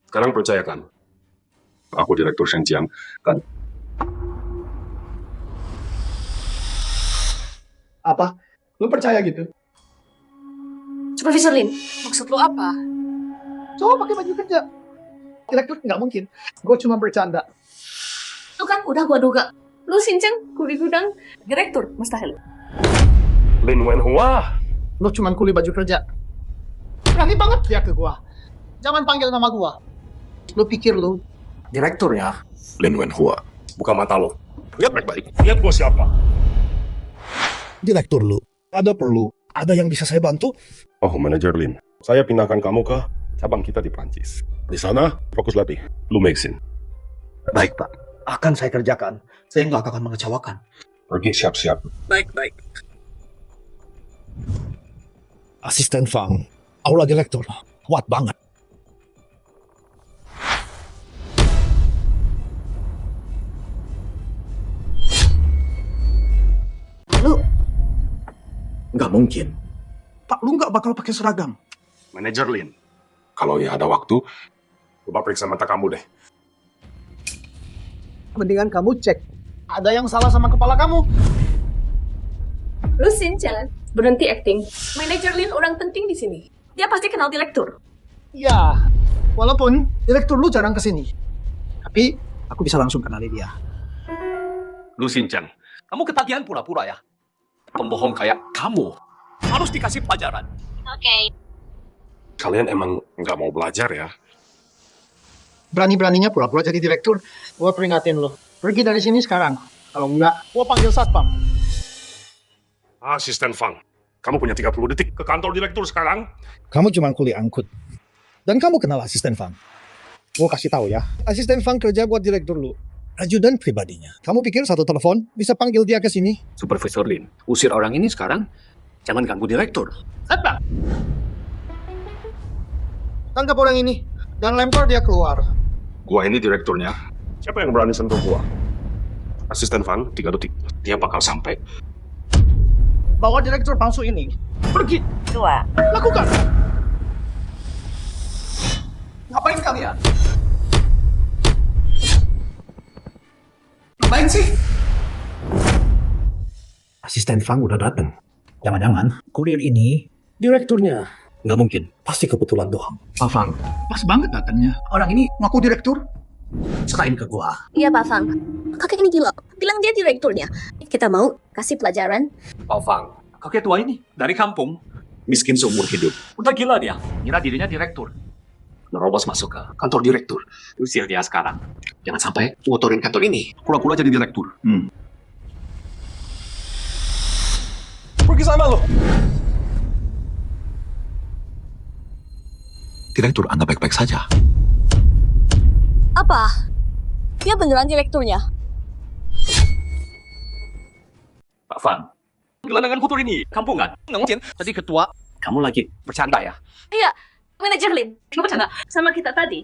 Sekarang percaya kan? Aku direktur Shengjiang, kan? Apa? Lu percaya gitu? Supervisor Lin, maksud lu apa? Coba pakai baju kerja. Direktur nggak mungkin. Gue cuma bercanda. Itu kan udah gua duga. Lu Sincang kuli gudang direktur, mustahil. Lin Wenhua. Lo cuma kuli baju kerja. Berani banget dia ke gua. Jangan panggil nama gua. Lo pikir lo direktur ya? Lin Wenhua. Buka mata lo. Lihat baik-baik. Lihat gua siapa. Direktur lu, ada perlu, ada yang bisa saya bantu? Oh, manajer Lin. Saya pindahkan kamu ke cabang kita di Prancis. Di sana, fokus latih. Lu Maxine. Baik, Pak. Akan saya kerjakan. Saya nggak akan mengecewakan. Pergi siap-siap. Baik. Asisten Fang, aula direktur, kuat banget. Lu nggak mungkin. Pak, lu nggak bakal pakai seragam. Manajer Lin. Kalau ya ada waktu, coba periksa mata kamu deh. Mendingan kamu cek. Ada yang salah sama kepala kamu. Lu Sincang, berhenti acting. Manajer Lin orang penting di sini. Dia pasti kenal direktur. Ya, walaupun direktur lu jarang kesini. Tapi aku bisa langsung kenali dia. Lu Sincang, kamu ketagihan pura-pura ya? Pembohong kayak kamu harus dikasih pelajaran. Oke. Kalian emang nggak mau belajar ya? Berani-beraninya pura-pura jadi direktur. Gua peringatin lo. Pergi dari sini sekarang. Kalau enggak, gua panggil satpam. Asisten Fang. Kamu punya 30 detik ke kantor direktur sekarang. Kamu cuma kuli angkut. Dan kamu kenal asisten Fang. Gua kasih tahu ya, asisten Fang kerja buat direktur lu. Ajudan pribadinya. Kamu pikir satu telepon bisa panggil dia ke sini? Supervisor Lin, usir orang ini sekarang. Jangan ganggu direktur. Satpam! Tangkap orang ini dan lempar dia keluar. Gua ini direkturnya. Siapa yang berani sentuh gua? Asisten Fang, 3 detik. Dia bakal sampai. Bawa direktur palsu ini. Pergi. Dua. Lakukan. Ngapain kalian? Ngapain sih? Asisten Fang udah datang. Jangan-jangan kurir ini direkturnya. Nggak mungkin, pasti kebetulan doang. Pak Fang, pas banget datangnya. Orang ini ngaku direktur. Serahin ke gua. Iya, Pak Fang. Kakek ini gila. Bilang dia direkturnya. Kita mau kasih pelajaran. Pak Fang, kakek tua ini dari kampung, miskin seumur hidup. Udah gila dia, ngira dirinya direktur. Nerobos masuk ke kantor direktur. Usir dia sekarang. Jangan sampai ngotorin kantor ini. Pura-pura jadi direktur. Pergi sana lo. Direktur Anda baik-baik saja. Apa? Dia beneran direkturnya? Pak Fang, gelandangan kotor ini, kampungan. Nggak mungkin. Tadi ketua, kamu lagi bercanda ya? Iya, manajer Lin. Kamu bercanda sama kita tadi.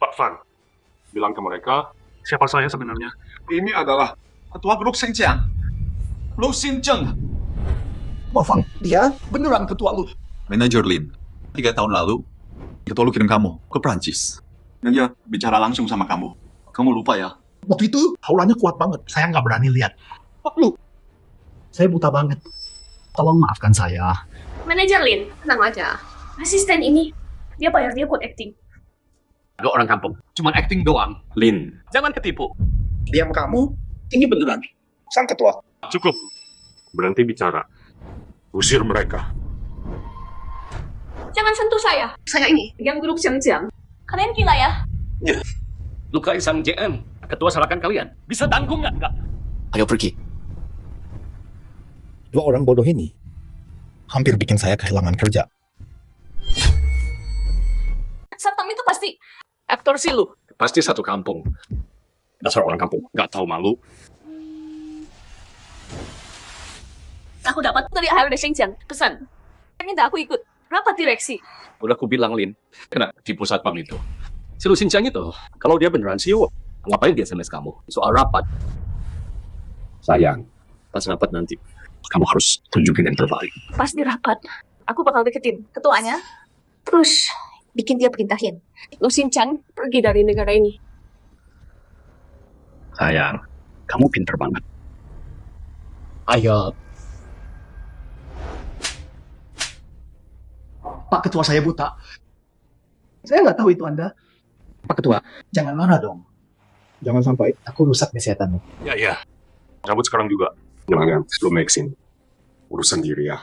Pak Fang, bilang ke mereka siapa saya sebenarnya. Ini adalah ketua grup Xinjiang. Lu Xinjiang. Pak Fang, dia beneran ketua lu. Manajer Lin, 3 tahun lalu, ketua lu kirim kamu ke Prancis. Dan dia bicara langsung sama kamu. Kamu lupa ya? Waktu itu auranya kuat banget. Saya nggak berani lihat. Pak lu, saya buta banget. Tolong maafkan saya. Manajer Lin, tenang aja. Asisten ini, dia bayar dia buat acting. Ada orang kampung, cuma acting doang. Lin, jangan ketipu. Diam kamu, ini beneran. Sang ketua. Cukup. Berhenti bicara. Usir mereka. Jangan sentuh saya. Saya ini, yang grup Siang-Siang. Kalian gila ya? Lukai sang JM, ketua salahkan kalian. Bisa tanggung nggak? Ayo pergi. Dua orang bodoh ini hampir bikin saya kehilangan kerja. Satpam itu pasti Aktor sih lu. Pasti satu kampung. Dasar orang kampung, nggak tahu malu. aku dapat dari HRD Xinjiang pesan. Minta aku ikut rapat direksi. Udah aku bilang, Lin, kena tipu satpam itu. Si Lu Sincang itu, kalau dia beneran CEO, ngapain dia SMS kamu soal rapat? Sayang, pas rapat nanti, kamu harus tunjukin yang terbaik. Pas di rapat, aku bakal deketin ketuanya, terus bikin dia perintahin. Lu Sincang pergi dari negara ini. Sayang, kamu pinter banget. Ayo. Pak Ketua, saya buta. Saya nggak tahu itu Anda. Pak Ketua, Jangan marah dong. Jangan sampai aku rusak kesehatanmu. Ya. Cabut sekarang juga. Jangan, lu Maxine. Urus sendiri ya.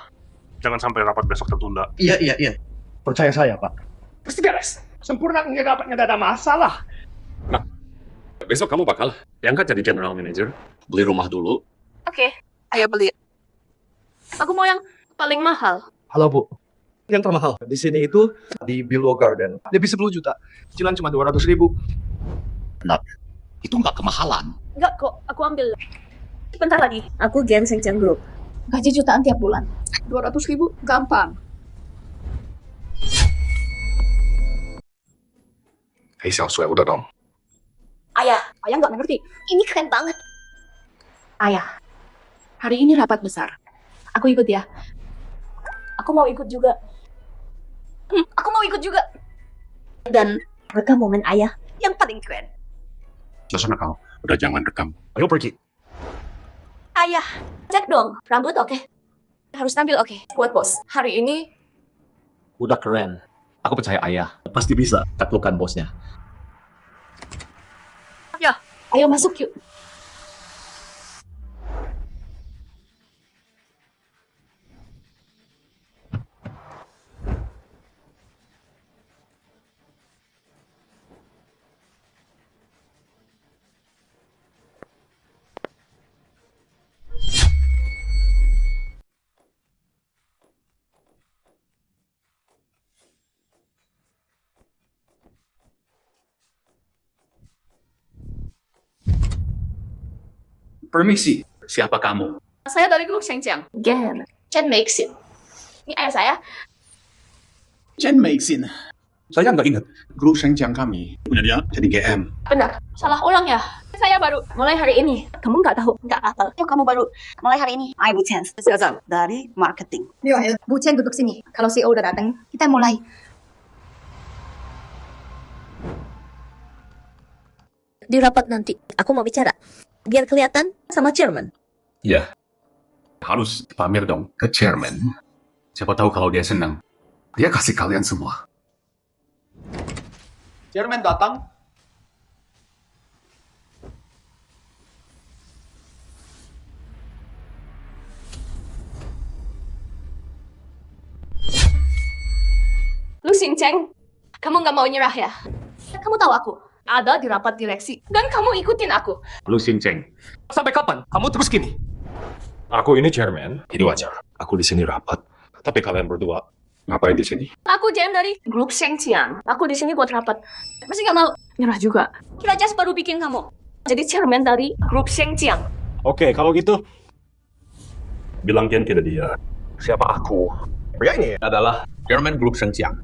Jangan sampai rapat besok tertunda. Iya. Percaya saya, Pak. Pasti beres. Sempurna nggak dapat nggak ada masalah. besok kamu bakal diangkat jadi general manager, beli rumah dulu. Oke, ayo beli. Aku mau yang paling mahal. Halo, Bu. Yang termahal di sini itu di Billow Garden. Lebih 10 juta. Cicilan cuma 200.000. Itu nggak kemahalan. Enggak kok, aku ambil. Sebentar lagi, aku Ginseng Group. Gaji jutaan tiap bulan. 200.000 gampang. Hei, Xiaosui, udah dong. Ayah nggak mengerti. Ini keren banget. Ayah, hari ini rapat besar. Aku ikut ya. Aku mau ikut juga. Aku mau ikut juga. Dan rekam momen ayah yang paling keren. Sana kau. Udah jangan rekam. Ayo pergi. Ayah, cek dong. Rambut oke. Harus tampil oke. Buat bos. Hari ini Udah keren. Aku percaya ayah pasti bisa taklukkan bosnya. Ayo masuk yuk. Permisi, siapa kamu? saya dari grup Shengjiang. Gen. Chen Meixin. Ini ayah saya. Chen Meixin. Saya nggak ingat. Grup Shengjiang kami punya dia jadi GM. Benar. Salah ulang ya. Saya baru mulai hari ini. Kamu nggak tahu, nggak apa. Yuk kamu baru mulai hari ini. Hai Bu Chen. Dari marketing. Yuk, ayo. Bu Chen duduk sini. Kalau CEO udah datang, kita mulai. Di rapat nanti, aku mau bicara. Biar kelihatan sama chairman. Ya, harus pamer dong ke chairman. Siapa tahu kalau dia senang, dia kasih kalian semua. Chairman datang. Lu Xinjiang, kamu nggak mau nyerah ya? Kamu tahu aku ada di rapat direksi dan kamu ikutin aku. Lu Xinjiang, sampai kapan kamu terus gini? Aku ini chairman. Ini wajar. Aku di sini rapat. Tapi kalian berdua ngapain di sini? Aku GM dari grup Shengjiang. Aku di sini buat rapat. Masih nggak mau nyerah juga. Kira Jas baru bikin kamu jadi chairman dari grup Shengjiang. Oke, kalau gitu bilang Ken tidak dia. Siapa aku? Pria ini adalah chairman grup Shengjiang.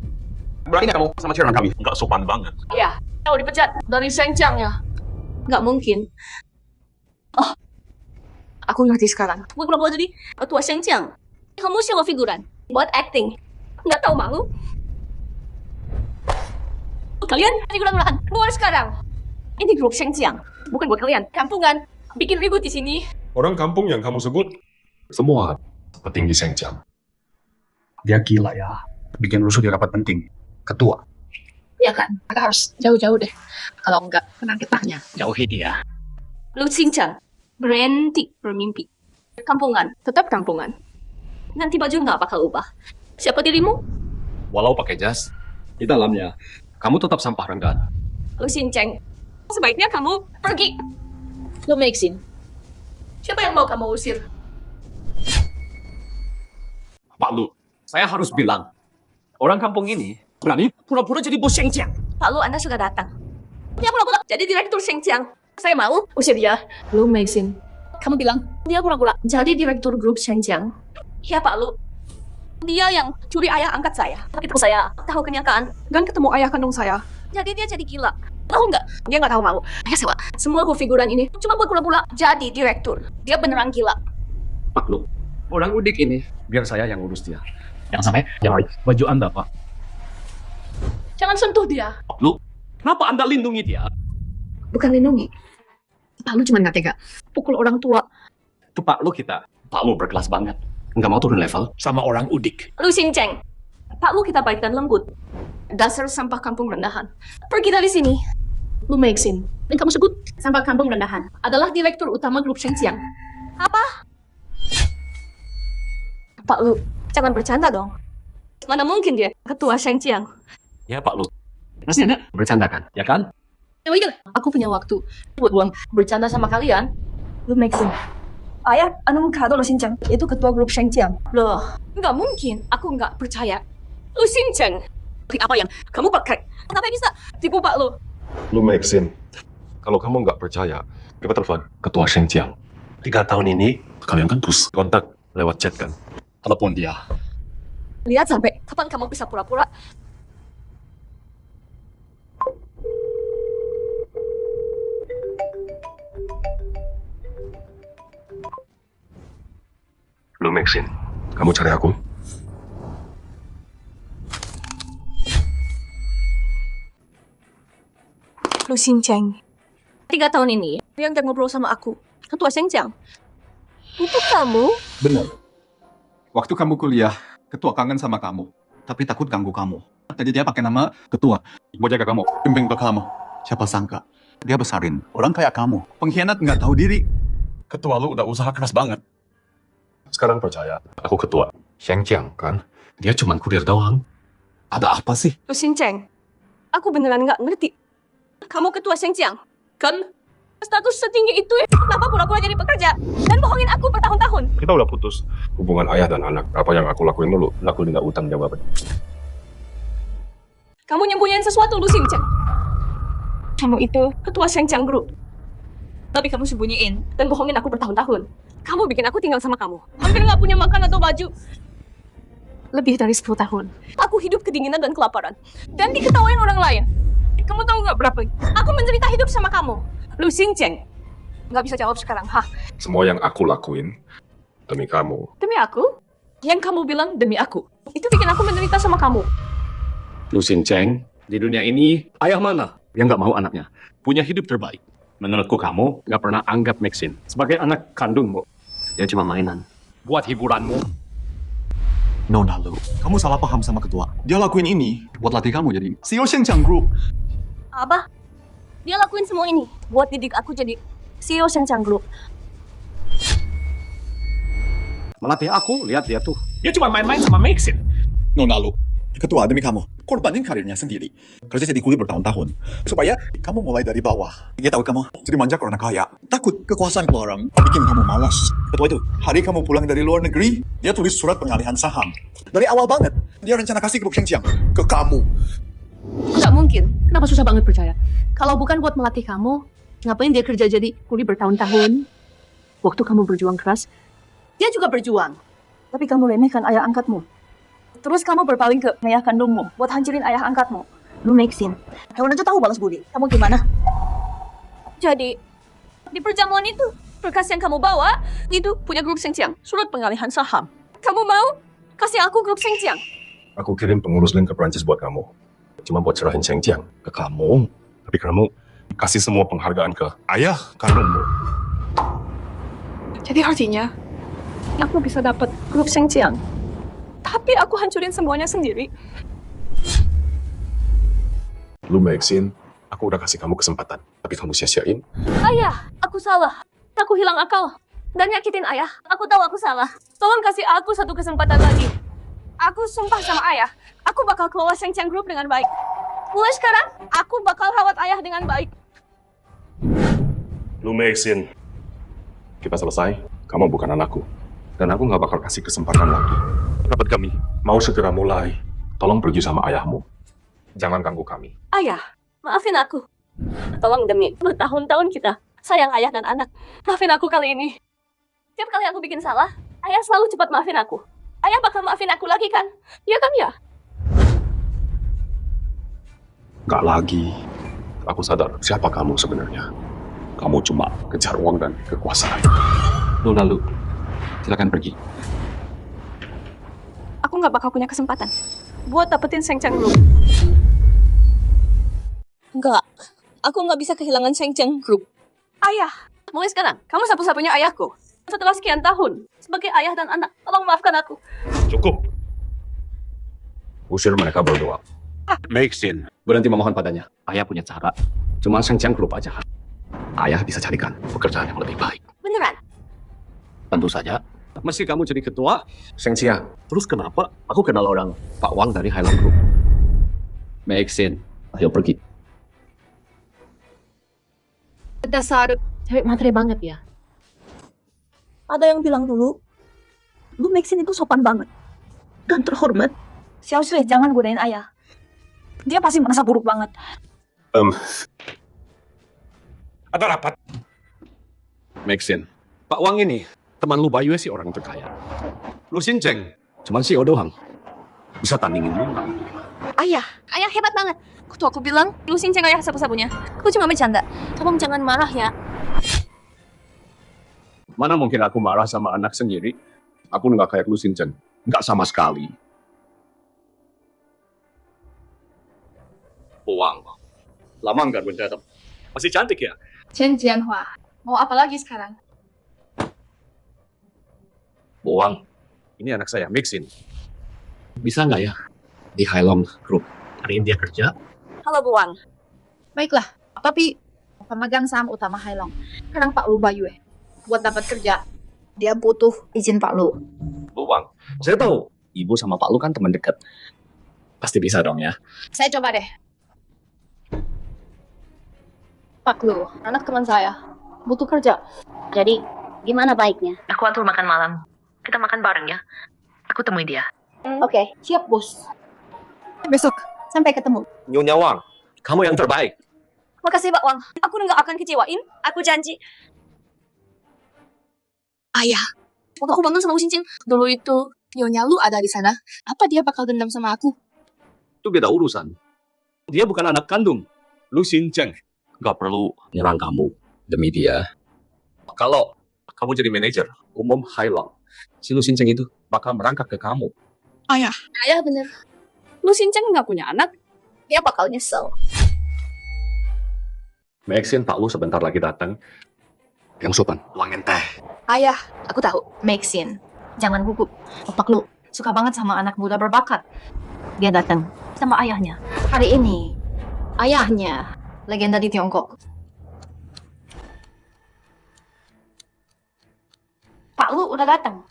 Berani kamu sama chairman kami? Nggak sopan banget. Ya, tahu dipecat dari Shengjiang ya? Nggak mungkin. Oh, aku ngerti sekarang. Gue pura-pura jadi ketua Shengjiang. Kamu siapa figuran? Buat acting. Nggak tahu malu? Kalian figuran-figuran. Keluar sekarang. Ini grup Shengjiang. Bukan buat kalian. Kampungan. Bikin ribut di sini. Orang kampung yang kamu sebut semua petinggi Shengjiang. Dia gila ya. Bikin rusuh di rapat penting. Ketua. Ya kan, kita harus jauh-jauh deh. Kalau enggak, kena getahnya. Jauhi dia. Lu Xinjiang. Berhenti bermimpi. Kampungan. Tetap kampungan. Nanti baju nggak bakal ubah. Siapa dirimu? Walau pakai jas, di dalamnya kamu tetap sampah rendah. Lu Xinjiang. Sebaiknya kamu pergi. Lu Meixin. Siapa yang mau kamu usir? Pak Lu, saya harus bilang, orang kampung ini berani pura-pura jadi bos Shengjiang. Pak Lu, Anda sudah datang. Dia pura-pura jadi direktur Shengjiang. Saya mau usir dia. Lu Meixin. Kamu bilang, dia pura-pura jadi direktur grup Shengjiang. Ya Pak Lu. Dia yang curi ayah angkat saya. Itu saya tahu kenyataan. Dan ketemu ayah kandung saya. Jadi dia jadi gila. Tahu nggak? Dia nggak tahu malu. Ayah semua figuran ini cuma buat pura-pura jadi direktur. Dia beneran gila. Pak Lu, orang udik ini, biar saya yang urus dia. Jangan sampai jangan baju Anda, Pak. Jangan sentuh dia. Pak Lu, kenapa Anda lindungi dia? Bukan lindungi. Pak Lu cuma nggak tega. Pukul orang tua. Itu Pak Lu kita. Pak Lu berkelas banget. Nggak mau turun level sama orang udik. Lu Xinjiang. Pak Lu kita baik dan lembut. Dasar sampah kampung rendahan. Pergi dari sini. Lu Maxine. Dan kamu sebut sampah kampung rendahan adalah direktur utama grup Shengxiang. Apa? Pak Lu, jangan bercanda dong. Mana mungkin dia ketua Shengxiang? Ya Pak Lu. Masih ada bercanda kan? Ya kan? Ya Wigil, aku punya waktu buat uang bercanda sama kalian. Lu Maxine. Ayah, anu kado lo Xinjiang. Itu ketua grup Shengjiang. Loh, nggak mungkin. Aku nggak percaya. Lu Xinjiang. Apa yang kamu pakai? Kenapa bisa tipu Pak Lu? Lu Maxine, kalau kamu nggak percaya, coba telepon Ketua Shengjiang. 3 tahun ini, Kalian kan terus kontak lewat chat kan? Telepon dia. Lihat sampai kapan kamu bisa pura-pura? Lu Maxine, kamu cari aku? Lu Xinjiang. 3 tahun ini, yang udah ngobrol sama aku. Ketua Shengjiang. Itu kamu? Benar. Waktu kamu kuliah, ketua kangen sama kamu, tapi takut ganggu kamu. Jadi dia pakai nama ketua, buat jaga kamu, bimbing ke kamu. Siapa sangka, dia besarin orang kayak kamu, pengkhianat nggak tahu diri. Ketua lu udah usaha keras banget. Sekarang percaya, aku ketua. Shengjiang kan? Dia cuma kurir doang. Ada apa sih? Lu Xinjiang. Aku beneran nggak ngerti. Kamu ketua Shengjiang, kan? Status setinggi itu, kenapa pura-pura jadi pekerja? Dan bohongin aku bertahun-tahun. Kita udah putus hubungan ayah dan anak. Apa yang aku lakuin dulu, lakuin nggak utang jawaban. Kamu nyembunyiin sesuatu, Lu Xinjiang. Kamu itu ketua Shengjiang Group. Tapi kamu sembunyiin dan bohongin aku bertahun-tahun. Kamu bikin aku tinggal sama kamu. Hampir nggak punya makan atau baju. Lebih dari 10 tahun. Aku hidup kedinginan dan kelaparan. Dan diketawain orang lain. Kamu tahu nggak berapa? Aku menderita hidup sama kamu. Lu Xinjiang. Nggak bisa jawab sekarang, hah? Semua yang aku lakuin demi kamu. Demi aku? Yang kamu bilang demi aku. Itu bikin aku menderita sama kamu. Lu Xinjiang, di dunia ini, ayah mana yang nggak mau anaknya punya hidup terbaik? Menurutku kamu nggak pernah anggap Maxine sebagai anak kandungmu. Dia cuma mainan. Buat hiburanmu. Nona lu, kamu salah paham sama ketua. Dia lakuin ini buat latih kamu jadi CEO Shengjiang Group. Apa? Dia lakuin semua ini buat didik aku jadi CEO Shengjiang Group. Melatih aku, lihat dia tuh. Dia cuma main-main sama Maxine. Nona lu, ketua demi kamu, korbanin karirnya sendiri. Kerja jadi kuli bertahun-tahun, supaya kamu mulai dari bawah. Dia tahu kamu jadi manja karena kaya. Takut kekuasaan keluarga bikin kamu malas. Ketua itu, hari kamu pulang dari luar negeri, dia tulis surat pengalihan saham. Dari awal banget, dia rencana kasih grup Shengjiang ke kamu. Nggak mungkin. Kenapa susah banget percaya? Kalau bukan buat melatih kamu, ngapain dia kerja jadi kuli bertahun-tahun? Waktu kamu berjuang keras, dia juga berjuang. Tapi kamu remehkan ayah angkatmu. Terus kamu berpaling ke ayah kandungmu buat hancurin ayah angkatmu. Lu Maxine. Hewan aja tahu balas budi. Kamu gimana? Jadi, di perjamuan itu, berkas yang kamu bawa, itu punya grup Shengjiang, surat pengalihan saham. Kamu mau kasih aku grup Shengjiang? Aku kirim pengurus link ke Prancis buat kamu. Cuma buat serahin Shengjiang ke kamu. Tapi kamu kasih semua penghargaan ke ayah kandungmu. Jadi artinya, aku bisa dapat grup Shengjiang. Tapi aku hancurin semuanya sendiri. Lu Maxine, aku udah kasih kamu kesempatan. Tapi kamu sia-siain. Ayah, aku salah. Aku hilang akal. Dan nyakitin ayah. Aku tahu aku salah. Tolong kasih aku satu kesempatan lagi. Aku sumpah sama ayah. Aku bakal kelola Shengjiang Group dengan baik. Mulai sekarang, aku bakal rawat ayah dengan baik. Lu Maxine, kita selesai. Kamu bukan anakku. Dan aku nggak bakal kasih kesempatan lagi. Dapat kami mau segera mulai. Tolong pergi sama ayahmu. Jangan ganggu kami. Ayah, maafin aku. Tolong demi bertahun-tahun kita sayang ayah dan anak. Maafin aku kali ini. Tiap kali aku bikin salah, ayah selalu cepat maafin aku. Ayah bakal maafin aku lagi kan? Iya kan ya? Gak lagi. Aku sadar siapa kamu sebenarnya. Kamu cuma kejar uang dan kekuasaan. Lu lalu, silakan pergi. Aku nggak bakal punya kesempatan buat dapetin Shengjiang Group. Enggak, aku nggak bisa kehilangan Shengjiang Group. Ayah, mulai sekarang, kamu satu-satunya ayahku. Setelah sekian tahun, sebagai ayah dan anak, tolong maafkan aku. Cukup. Usir mereka berdua. Maxine, berhenti memohon padanya. Ayah punya cara. Cuma Sheng Jiang grup aja. Ayah bisa carikan pekerjaan yang lebih baik. Beneran? Tentu saja. Meski kamu jadi ketua, Sheng Jiang. Terus kenapa aku kenal orang Pak Wang dari Highland Group? Maxine, ayo pergi. Dasar cewek matre banget ya. Ada yang bilang dulu, lu Maxine itu sopan banget dan terhormat. Xiao Shui, jangan godain ayah. Dia pasti merasa buruk banget. Ada rapat. Maxine, Pak Wang ini teman lu Bayu sih orang terkaya. Lu Xincheng, cuman CEO doang. Bisa tandingin lu. Ayah hebat banget. Tuh aku bilang, lu Xincheng ayah sapu-sapunya. Aku cuma bercanda. Tolong jangan marah ya. Mana mungkin aku marah sama anak sendiri? Aku nggak kayak lu Xincheng. Nggak sama sekali. Wang, lama nggak mendadak. Masih cantik ya? Chen Jianhua, mau apa lagi sekarang? Wang, ini anak saya, Maxine. Bisa nggak ya di Hailong Group cariin dia kerja? Halo Bu Wang. Baiklah, tapi pemegang saham utama Hailong, sekarang Pak Lu Bayu buat dapat kerja, dia butuh izin Pak Lu. Bu Wang, saya tahu ibu sama Pak Lu kan teman dekat. Pasti bisa dong ya. Saya coba deh. Pak Lu, anak teman saya, butuh kerja. Jadi, gimana baiknya? Aku atur makan malam. Kita makan bareng ya. Aku temui dia. Oke, siap bos. Besok, sampai ketemu. Nyonya Wang, kamu yang terbaik. Makasih Pak Wang. Aku nggak akan kecewain. Aku janji. Ayah, waktu aku bangun sama Lu Xincheng, Dulu itu, Nyonya Lu ada di sana. Apa dia bakal dendam sama aku? Itu beda urusan. Dia bukan anak kandung. Lu Xincheng gak perlu nyerang kamu demi dia. Kalau kamu jadi manajer umum Hailong, si Lu Xincheng itu bakal merangkak ke kamu. Ayah bener. Lu Xincheng nggak punya anak, dia bakal nyesel. Maxine, Pak Lu sebentar lagi datang. Yang sopan, tuangin teh. Ayah, aku tahu. Maxine, jangan gugup. Pak Lu suka banget sama anak muda berbakat. Dia datang sama ayahnya. Hari ini, ayahnya legenda di Tiongkok. Pak Lu udah datang.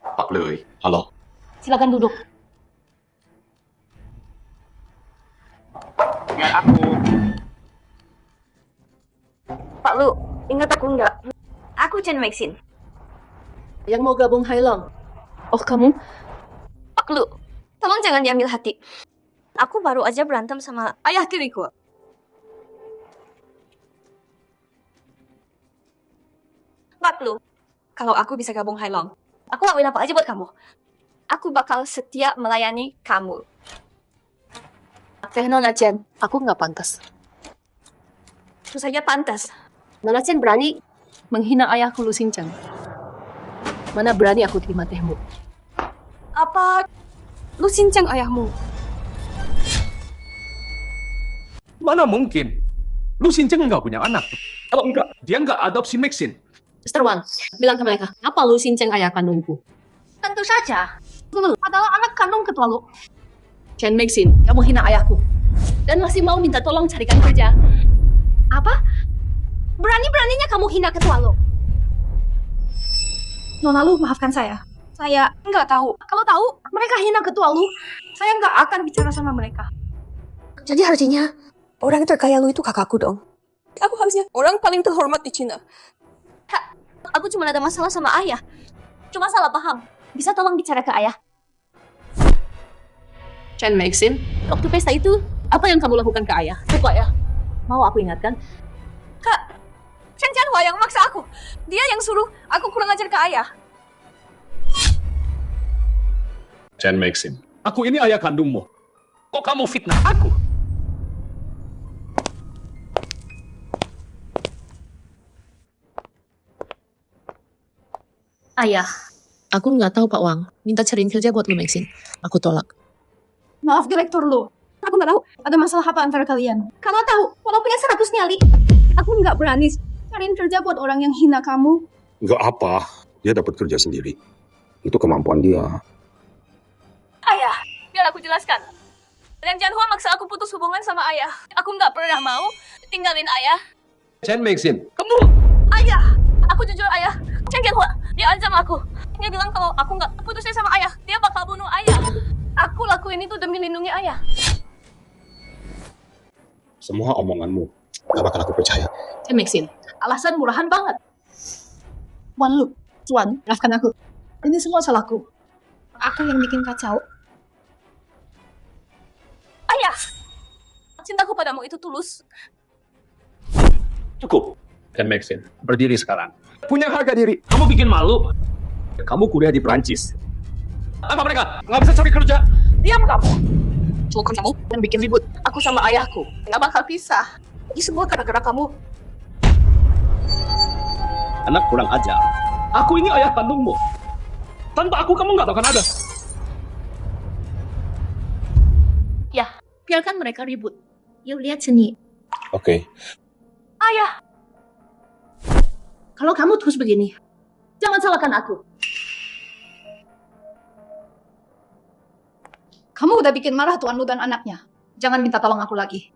Pak Lui, halo. Silakan duduk. Ya aku. Pak Lu, ingat aku nggak? Aku Chen Maxine. Yang mau gabung Hailong. Oh, kamu? Pak Lu, tolong jangan diambil hati. Aku baru aja berantem sama ayah tiriku. Pak Lu, kalau aku bisa gabung Hailong, aku lakuin apa aja buat kamu. Aku bakal setia melayani kamu. Teh Nona Chen, aku nggak pantas. Tentu saja pantas. Nona Chen berani menghina ayahku Lu Xincheng. Mana berani aku terima tehmu. Apa Lu Xincheng ayahmu? Mana mungkin? Lu Xincheng nggak punya anak. Kalau enggak, dia nggak adopsi Maxine. Mr. Wang, bilang ke mereka, apa Lu Xincheng ayah kandungku? Tentu saja. Lu adalah anak kandung ketua Lu. Chen Maxine, kamu hina ayahku. Dan masih mau minta tolong carikan kerja. Apa? Berani-beraninya kamu hina ketua Lu. Nona Lu, maafkan saya. Saya nggak tahu. Kalau tahu, mereka hina ketua Lu. Saya nggak akan bicara sama mereka. Jadi artinya, orang terkaya Lu itu kakakku dong. Aku harusnya orang paling terhormat di Cina. Kak, aku cuma ada masalah sama ayah. Cuma salah paham. Bisa tolong bicara ke ayah? Chen Maxine, waktu pesta itu, apa yang kamu lakukan ke ayah? Coba ya. Mau aku ingatkan? Kak, Chen Jianhua yang maksa aku. Dia yang suruh aku kurang ajar ke ayah. Chen Maxine, aku ini ayah kandungmu. Kok kamu fitnah aku? Ayah, aku nggak tahu Pak Wang. Minta cariin kerja buat Lu Maxine. Aku tolak. Maaf Direktur Lu. Aku nggak tahu ada masalah apa antara kalian. Kalau tahu, walaupun punya 100 nyali, aku nggak berani cariin kerja buat orang yang hina kamu. Nggak apa, dia dapat kerja sendiri. Itu kemampuan dia. Ayah, biar aku jelaskan. Jianhua maksa aku putus hubungan sama ayah. Aku nggak pernah mau tinggalin ayah. Chen Meixin, kamu Ayah, aku jujur ayah. Chen Jianhua, dia ancam aku. Dia bilang kalau aku nggak putusin sama ayah, dia bakal bunuh ayah. Aku lakuin itu demi lindungi ayah. semua omonganmu gak bakal aku percaya. Chen Meixin, alasan murahan banget. Wan Lu, Tuan, maafkan aku. Ini semua salahku. Aku yang bikin kacau. Ayah, cintaku padamu itu tulus. Cukup. Chen Meixin, berdiri sekarang. Punya harga diri. Kamu bikin malu. Kamu kuliah di Prancis. Apa mereka? Nggak bisa cari kerja? Diam kamu. Bukan kamu yang bikin ribut. Aku sama ayahku nggak bakal pisah. Ini semua gara-gara kamu. Anak kurang ajar. Aku ini ayah kandungmu. Tanpa aku kamu nggak akan ada. Ya, biarkan mereka ribut. Yuk lihat sini. Oke. Ayah, Kalau kamu terus begini, jangan salahkan aku. Kamu udah bikin marah Tuan Lu dan anaknya. Jangan minta tolong aku lagi.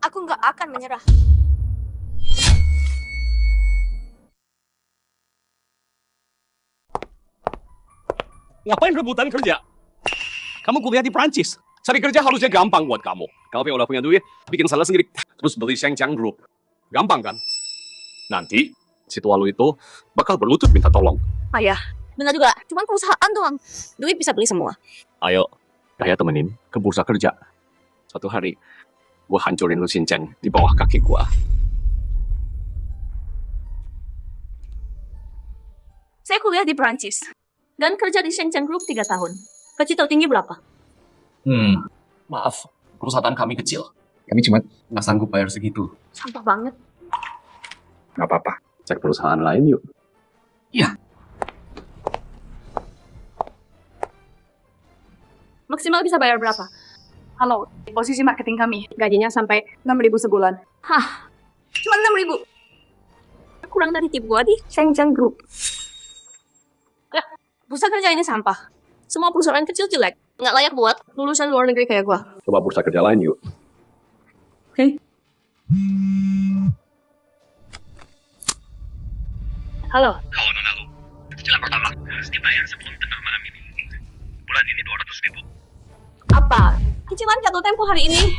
aku nggak akan menyerah. Ngapain rebutan kerja? Kamu kuliah di Prancis. Cari kerja harusnya gampang buat kamu. Kalau udah punya duit, bikin salah sendiri. Terus beli Shengchang Group. Gampang kan? Nanti, si tua lu itu bakal berlutut minta tolong. Ayah, benar juga. Cuman perusahaan doang. Duit bisa beli semua. Ayo, saya temenin ke bursa kerja. Suatu hari, gua hancurin lu Shengchang di bawah kaki gua. Saya kuliah di Prancis. Dan kerja di Shenzhen Group 3 tahun. Gaji tertinggi berapa? Maaf, perusahaan kami kecil. Kami cuma nggak sanggup bayar segitu. Sampah banget. Nggak apa-apa, cek perusahaan lain yuk. Iya. Maksimal bisa bayar berapa? Halo, posisi marketing kami. Gajinya sampai 6.000 sebulan. Hah, cuma 6.000. Kurang dari tip gua di Shenzhen Group. Ya, bursa kerja ini sampah. Semua perusahaan kecil jelek. Nggak layak buat lulusan luar negeri kayak gua. Coba bursa kerja lain yuk. Oke. Halo. Halo Nona Lu, cicilan pertama harus dibayar sebelum tengah malam ini. Bulan ini 200.000. Apa? Cicilan jatuh tempo hari ini.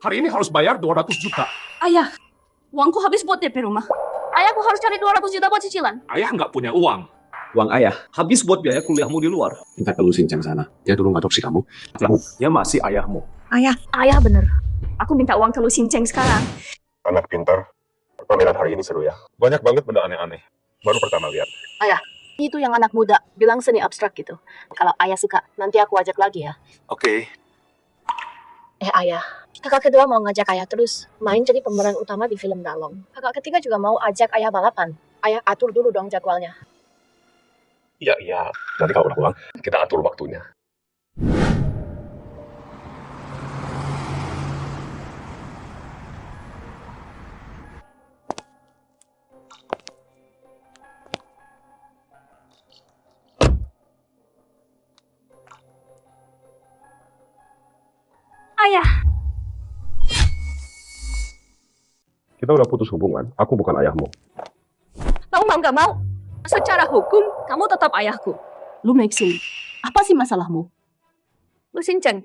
Hari ini harus bayar 200 juta. Ayah, uangku habis buat DP rumah. Ayahku harus cari 200 juta buat cicilan. Ayah nggak punya uang. Uang ayah habis buat biaya kuliahmu di luar. Minta ke lu Shengchang sana. Dia dulu ngadopsi kamu. Dia masih ayahmu. Ayah bener. Aku minta uang ke Lu Xincheng sekarang. Anak pintar. Pameran hari ini seru ya. Banyak banget benda aneh-aneh. Baru pertama lihat. Itu yang anak muda bilang seni abstrak gitu. Kalau ayah suka, nanti aku ajak lagi ya. Oke. Ayah, kakak kedua mau ngajak ayah terus main jadi pemeran utama di film Dalong. Kakak ketiga juga mau ajak ayah balapan. Ayah atur dulu dong jadwalnya. Iya. Nanti kalau udah pulang, kita atur waktunya. Ayah, Kita udah putus hubungan. Aku bukan ayahmu. mau nggak mau. Secara hukum, kamu tetap ayahku. Lu Maxine, apa sih masalahmu? Lu Xincheng,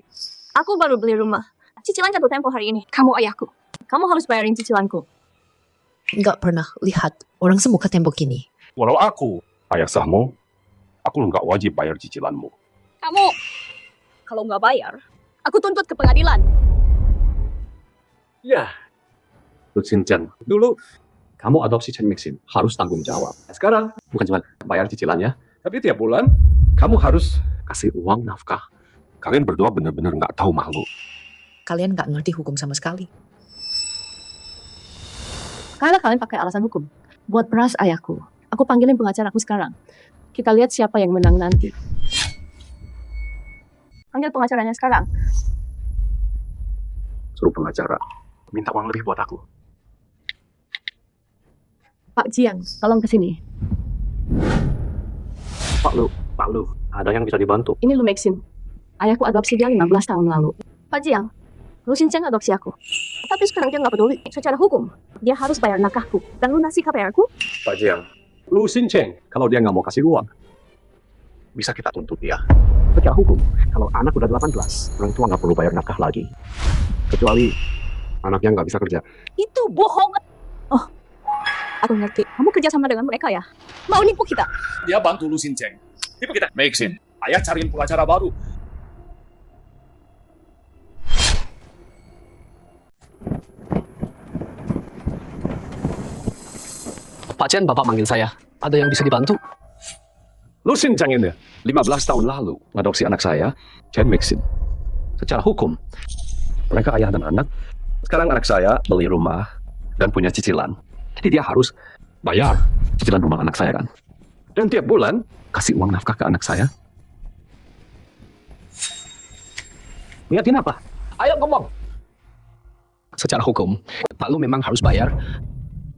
aku baru beli rumah. Cicilan jatuh tempo hari ini. Kamu ayahku. Kamu harus bayarin cicilanku. Nggak pernah lihat orang semuka tembok ini. Walau aku ayah sahmu, aku nggak wajib bayar cicilanmu. Kamu, kalau nggak bayar, aku tuntut ke pengadilan. Ya. Lu Shengchang, dulu kamu adopsi Chen Meixin, harus tanggung jawab. Sekarang, bukan cuma bayar cicilannya, tapi tiap bulan kamu harus kasih uang nafkah. Kalian berdua bener-bener nggak tahu malu. Kalian nggak ngerti hukum sama sekali. Karena kalian pakai alasan hukum. Buat peras ayahku. Aku panggilin pengacaraku sekarang. Kita lihat siapa yang menang nanti. Panggil pengacaranya sekarang. Suruh pengacara, minta uang lebih buat aku. Pak Jiang, tolong kesini. Pak Lu, ada yang bisa dibantu. Ini Lu Maxine. Ayahku adopsi dia 15 tahun lalu. Pak Jiang, Lu Xinjiang adopsi aku. Tapi sekarang dia nggak peduli. Secara hukum, dia harus bayar nakahku dan lunasi KPR-ku. Pak Jiang, Lu Xinjiang, kalau dia nggak mau kasih uang, bisa kita tuntut dia. Secara hukum, kalau anak udah 18, orang tua nggak perlu bayar nakah lagi. Kecuali anaknya nggak bisa kerja. Itu bohong. Oh, aku ngerti. Kamu kerja sama dengan mereka ya? Mau nipu kita? Dia bantu Lu Xinjiang. Tipu kita. Maxine, ayah cariin pengacara baru. Pak Chen, Bapak manggil saya. Ada yang bisa dibantu? Lu Xinjiang ini 15 tahun lalu adopsi anak saya, Chen Maxine. Secara hukum, mereka ayah dan anak. Sekarang anak saya beli rumah dan punya cicilan. Jadi dia harus bayar cicilan rumah anak saya kan. Dan tiap bulan kasih uang nafkah ke anak saya. Niatin apa? Ayo ngomong. Secara hukum, Pak Lu memang harus bayar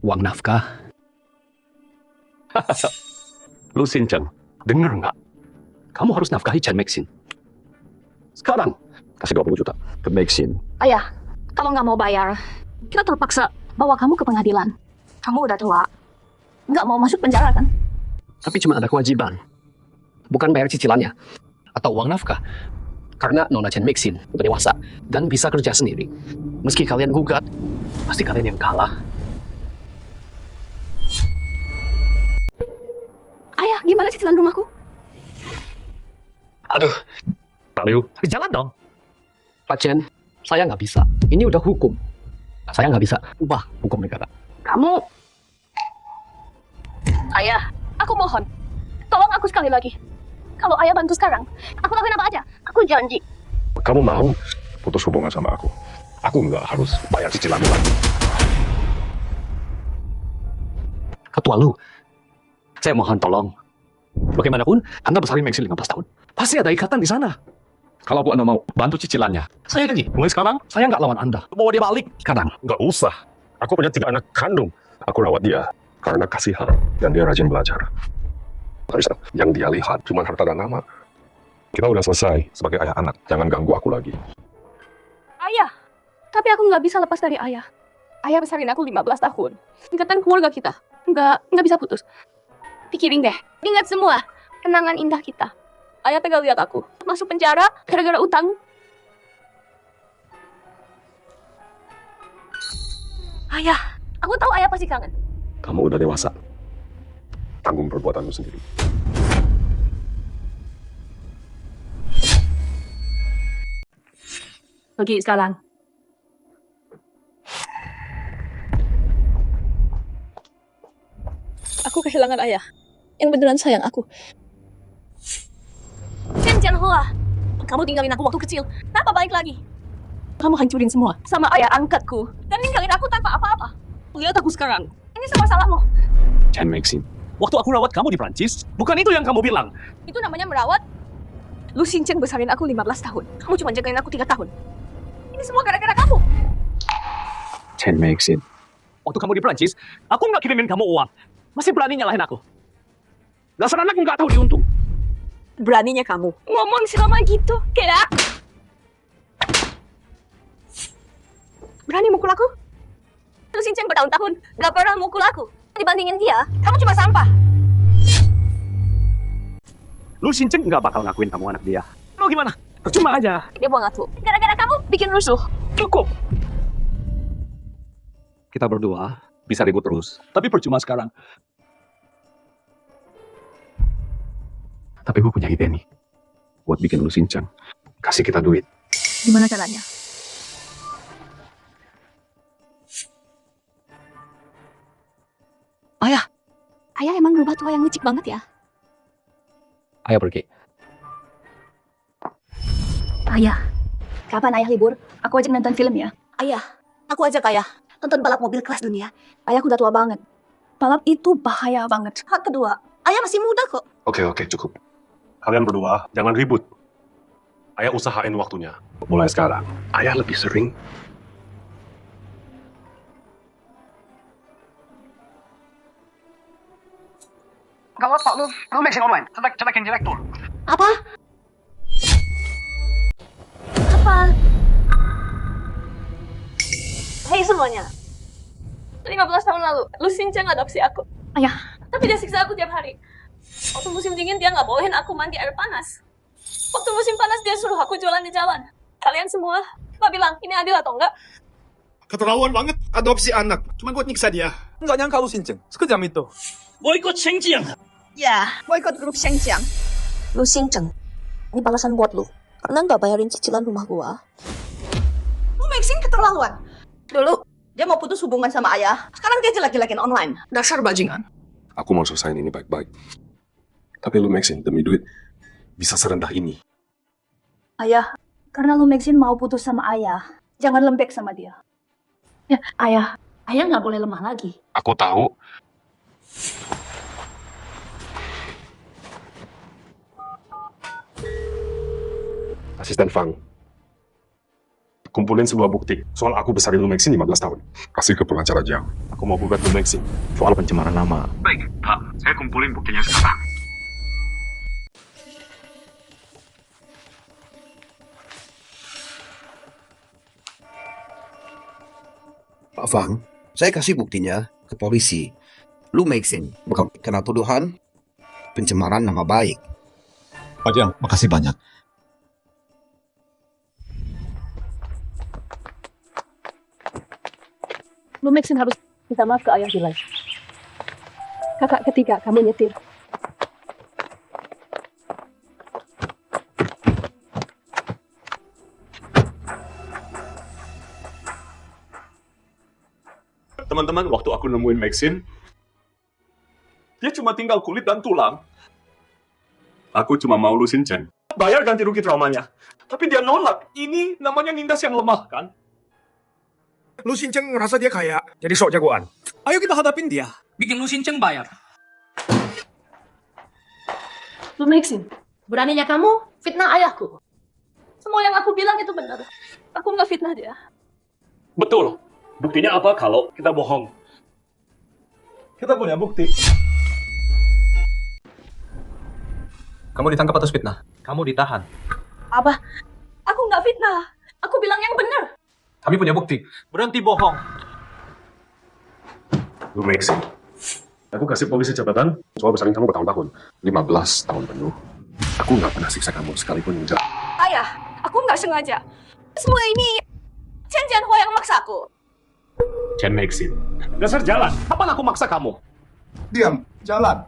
uang nafkah. Lu Xinjiang, denger nggak? Kamu harus nafkahi Chen Maxine. Sekarang, kasih 20 juta ke Maxine. Ayah, kalau nggak mau bayar, kita terpaksa bawa kamu ke pengadilan. Kamu udah tua, nggak mau masuk penjara kan? Tapi cuma ada kewajiban. Bukan bayar cicilannya. Atau uang nafkah. Karena Nona Chen Maxine udah dewasa dan bisa kerja sendiri. Meski kalian gugat, pasti kalian yang kalah. Ayah, gimana cicilan rumahku? Aduh, Pak Liu, jalan dong. Pak Chen, saya nggak bisa. Ini udah hukum. Saya nggak bisa ubah hukum negara. Kamu... Ayah, aku mohon. Tolong aku sekali lagi. Kalau ayah bantu sekarang, aku lakuin apa aja. Aku janji. Kamu mau putus hubungan sama aku? Aku nggak harus bayar cicilanmu lagi. Ketua Lu, saya mohon tolong. Bagaimanapun, Anda besarin Maxine 15 tahun. Pasti ada ikatan di sana. Kalau Bu Anda mau bantu cicilannya, saya janji. Mulai sekarang, saya nggak lawan Anda. Bawa dia balik sekarang. Nggak usah. Aku punya 3 anak kandung. Aku rawat dia karena kasihan dan dia rajin belajar. Yang dia lihat cuma harta dan nama. Kita udah selesai sebagai ayah anak. Jangan ganggu aku lagi. Ayah, tapi aku nggak bisa lepas dari ayah. Ayah besarin aku 15 tahun. Ikatan keluarga kita nggak bisa putus. Pikirin deh, ingat semua kenangan indah kita. Ayah tegal lihat aku masuk penjara gara-gara utang. Ayah, aku tahu ayah pasti kangen. Kamu udah dewasa. Tanggung perbuatanmu sendiri. Pergi sekarang. Aku kehilangan ayah yang beneran sayang aku. Chen Jianhua, kamu tinggalin aku waktu kecil. Kenapa balik lagi? Kamu hancurin semua sama ayah angkatku dan ninggalin aku tanpa apa-apa. Lihat aku sekarang. Ini semua salahmu. Chen Maxine, waktu aku rawat kamu di Prancis, bukan itu yang kamu bilang. Itu namanya merawat. Lu Xinjiang besarin aku 15 tahun. Kamu cuma jagain aku 3 tahun. Ini semua gara-gara kamu. Chen Maxine, waktu kamu di Prancis, aku nggak kirimin kamu uang. Masih berani nyalahin aku. Dasar anak nggak tahu diuntung. Beraninya kamu ngomong selama gitu, kira? Berani mukul aku? Lu Xinjiang bertahun-tahun gak pernah mukul aku. Dibandingin dia, kamu cuma sampah. Lu Xinjiang nggak bakal ngakuin kamu anak dia. Mau gimana? Percuma aja. Dia buang aku. Gara-gara kamu bikin rusuh. Cukup. Kita berdua bisa ribut terus, tapi percuma sekarang. Tapi gue punya ide nih, buat bikin Lu Xinjiang kasih kita duit. Gimana caranya? Ayah. Ayah emang berubah tua yang licik banget ya? Ayah pergi. Ayah, kapan ayah libur? Aku ajak nonton film ya. Ayah, aku ajak ayah nonton balap mobil kelas dunia. Ayahku udah tua banget. Balap itu bahaya banget. Hak kedua, ayah masih muda kok. Oke, cukup. Kalian berdua, jangan ribut. Ayah usahain waktunya. Mulai sekarang, ayah lebih sering Gawat Pak, lu Maxine online. Celekin direktur. Apa? Apa? Hei semuanya. 15 tahun lalu, Lu Xinjiang adopsi aku. Ayah. Tapi dia siksa aku tiap hari. Waktu musim dingin dia nggak bolehin aku mandi air panas. Waktu musim panas dia suruh aku jualan di jalan. Kalian semua, Pak bilang ini adil atau enggak? Keterlaluan banget adopsi anak. Cuma buat nyiksa dia. Nggak nyangka lu Xinjiang. Sekejam itu. Boykot Xinjiang. Ya, boykot grup Xinjiang. Lu Xinjiang, ini balasan buat lu. Karena nggak bayarin cicilan rumah gua. Lu Maxine keterlaluan. Dulu, dia mau putus hubungan sama ayah. Sekarang dia jelek-jelekin online. Dasar bajingan. Aku mau selesaiin ini baik-baik. Tapi lu Maxine, demi duit, bisa serendah ini. Ayah, karena lu Maxine mau putus sama ayah, jangan lembek sama dia. Ya, ayah nggak boleh lemah lagi. Aku tahu. Asisten Fang. Kumpulin sebuah bukti soal aku besarin lu Maxine 15 tahun. Kasih ke pengacara aja. Aku mau gugat lu Maxine soal pencemaran nama. Baik, Pak. Saya kumpulin buktinya sekarang. Pak Fang, saya kasih buktinya ke polisi. Lu Maxine bukan kena tuduhan pencemaran nama baik. Pak Jiang, makasih banyak. Lu Maxine harus minta maaf ke ayah Bilal. Kakak ketiga kamu nyetir. Teman-teman, waktu aku nemuin Maxine, dia cuma tinggal kulit dan tulang. Aku cuma mau Lu Xinjiang bayar ganti rugi traumanya. Tapi dia nolak. Ini namanya nindas yang lemah, kan? Lu Xinjiang ngerasa dia kaya. Jadi sok jagoan. Ayo kita hadapin dia. Bikin Lu Xinjiang bayar. Lu Maxine, beraninya kamu fitnah ayahku. Semua yang aku bilang itu benar. Aku nggak fitnah dia. Betul. Buktinya apa kalau kita bohong? Kita punya bukti. Kamu ditangkap atas fitnah. Kamu ditahan. Apa? Aku nggak fitnah. Aku bilang yang benar. Kami punya bukti. Berhenti bohong. Lu Maxine. Aku kasih polisi catatan soal besarin kamu bertahun-tahun. 15 tahun penuh. Aku nggak pernah siksa kamu sekalipun yang jahat. Ayah, aku nggak sengaja. Semua ini Chen Jianhua yang maksa aku. Chen Maxine. Dasar jalan. Kapan aku maksa kamu? Diam, jalan.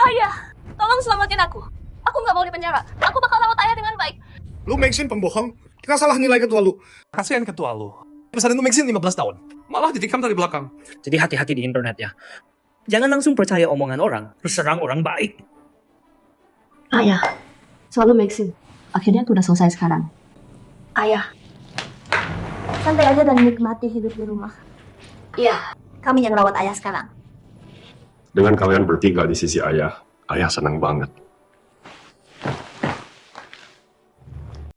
Ayah, tolong selamatin aku. Aku nggak mau di penjara. Aku bakal rawat ayah dengan baik. Lu Maxine pembohong. Kita salah nilai ketua lu. Kasihan ketua lu. Besarin lu Maxine 15 tahun. Malah ditikam dari belakang. Jadi hati-hati di internet ya. Jangan langsung percaya omongan orang. Terus serang orang baik. Ayah, soal lu Maxine, akhirnya udah selesai sekarang. Ayah, santai aja dan nikmati hidup di rumah. Iya, kami yang rawat ayah sekarang. Dengan kalian bertiga di sisi ayah senang banget.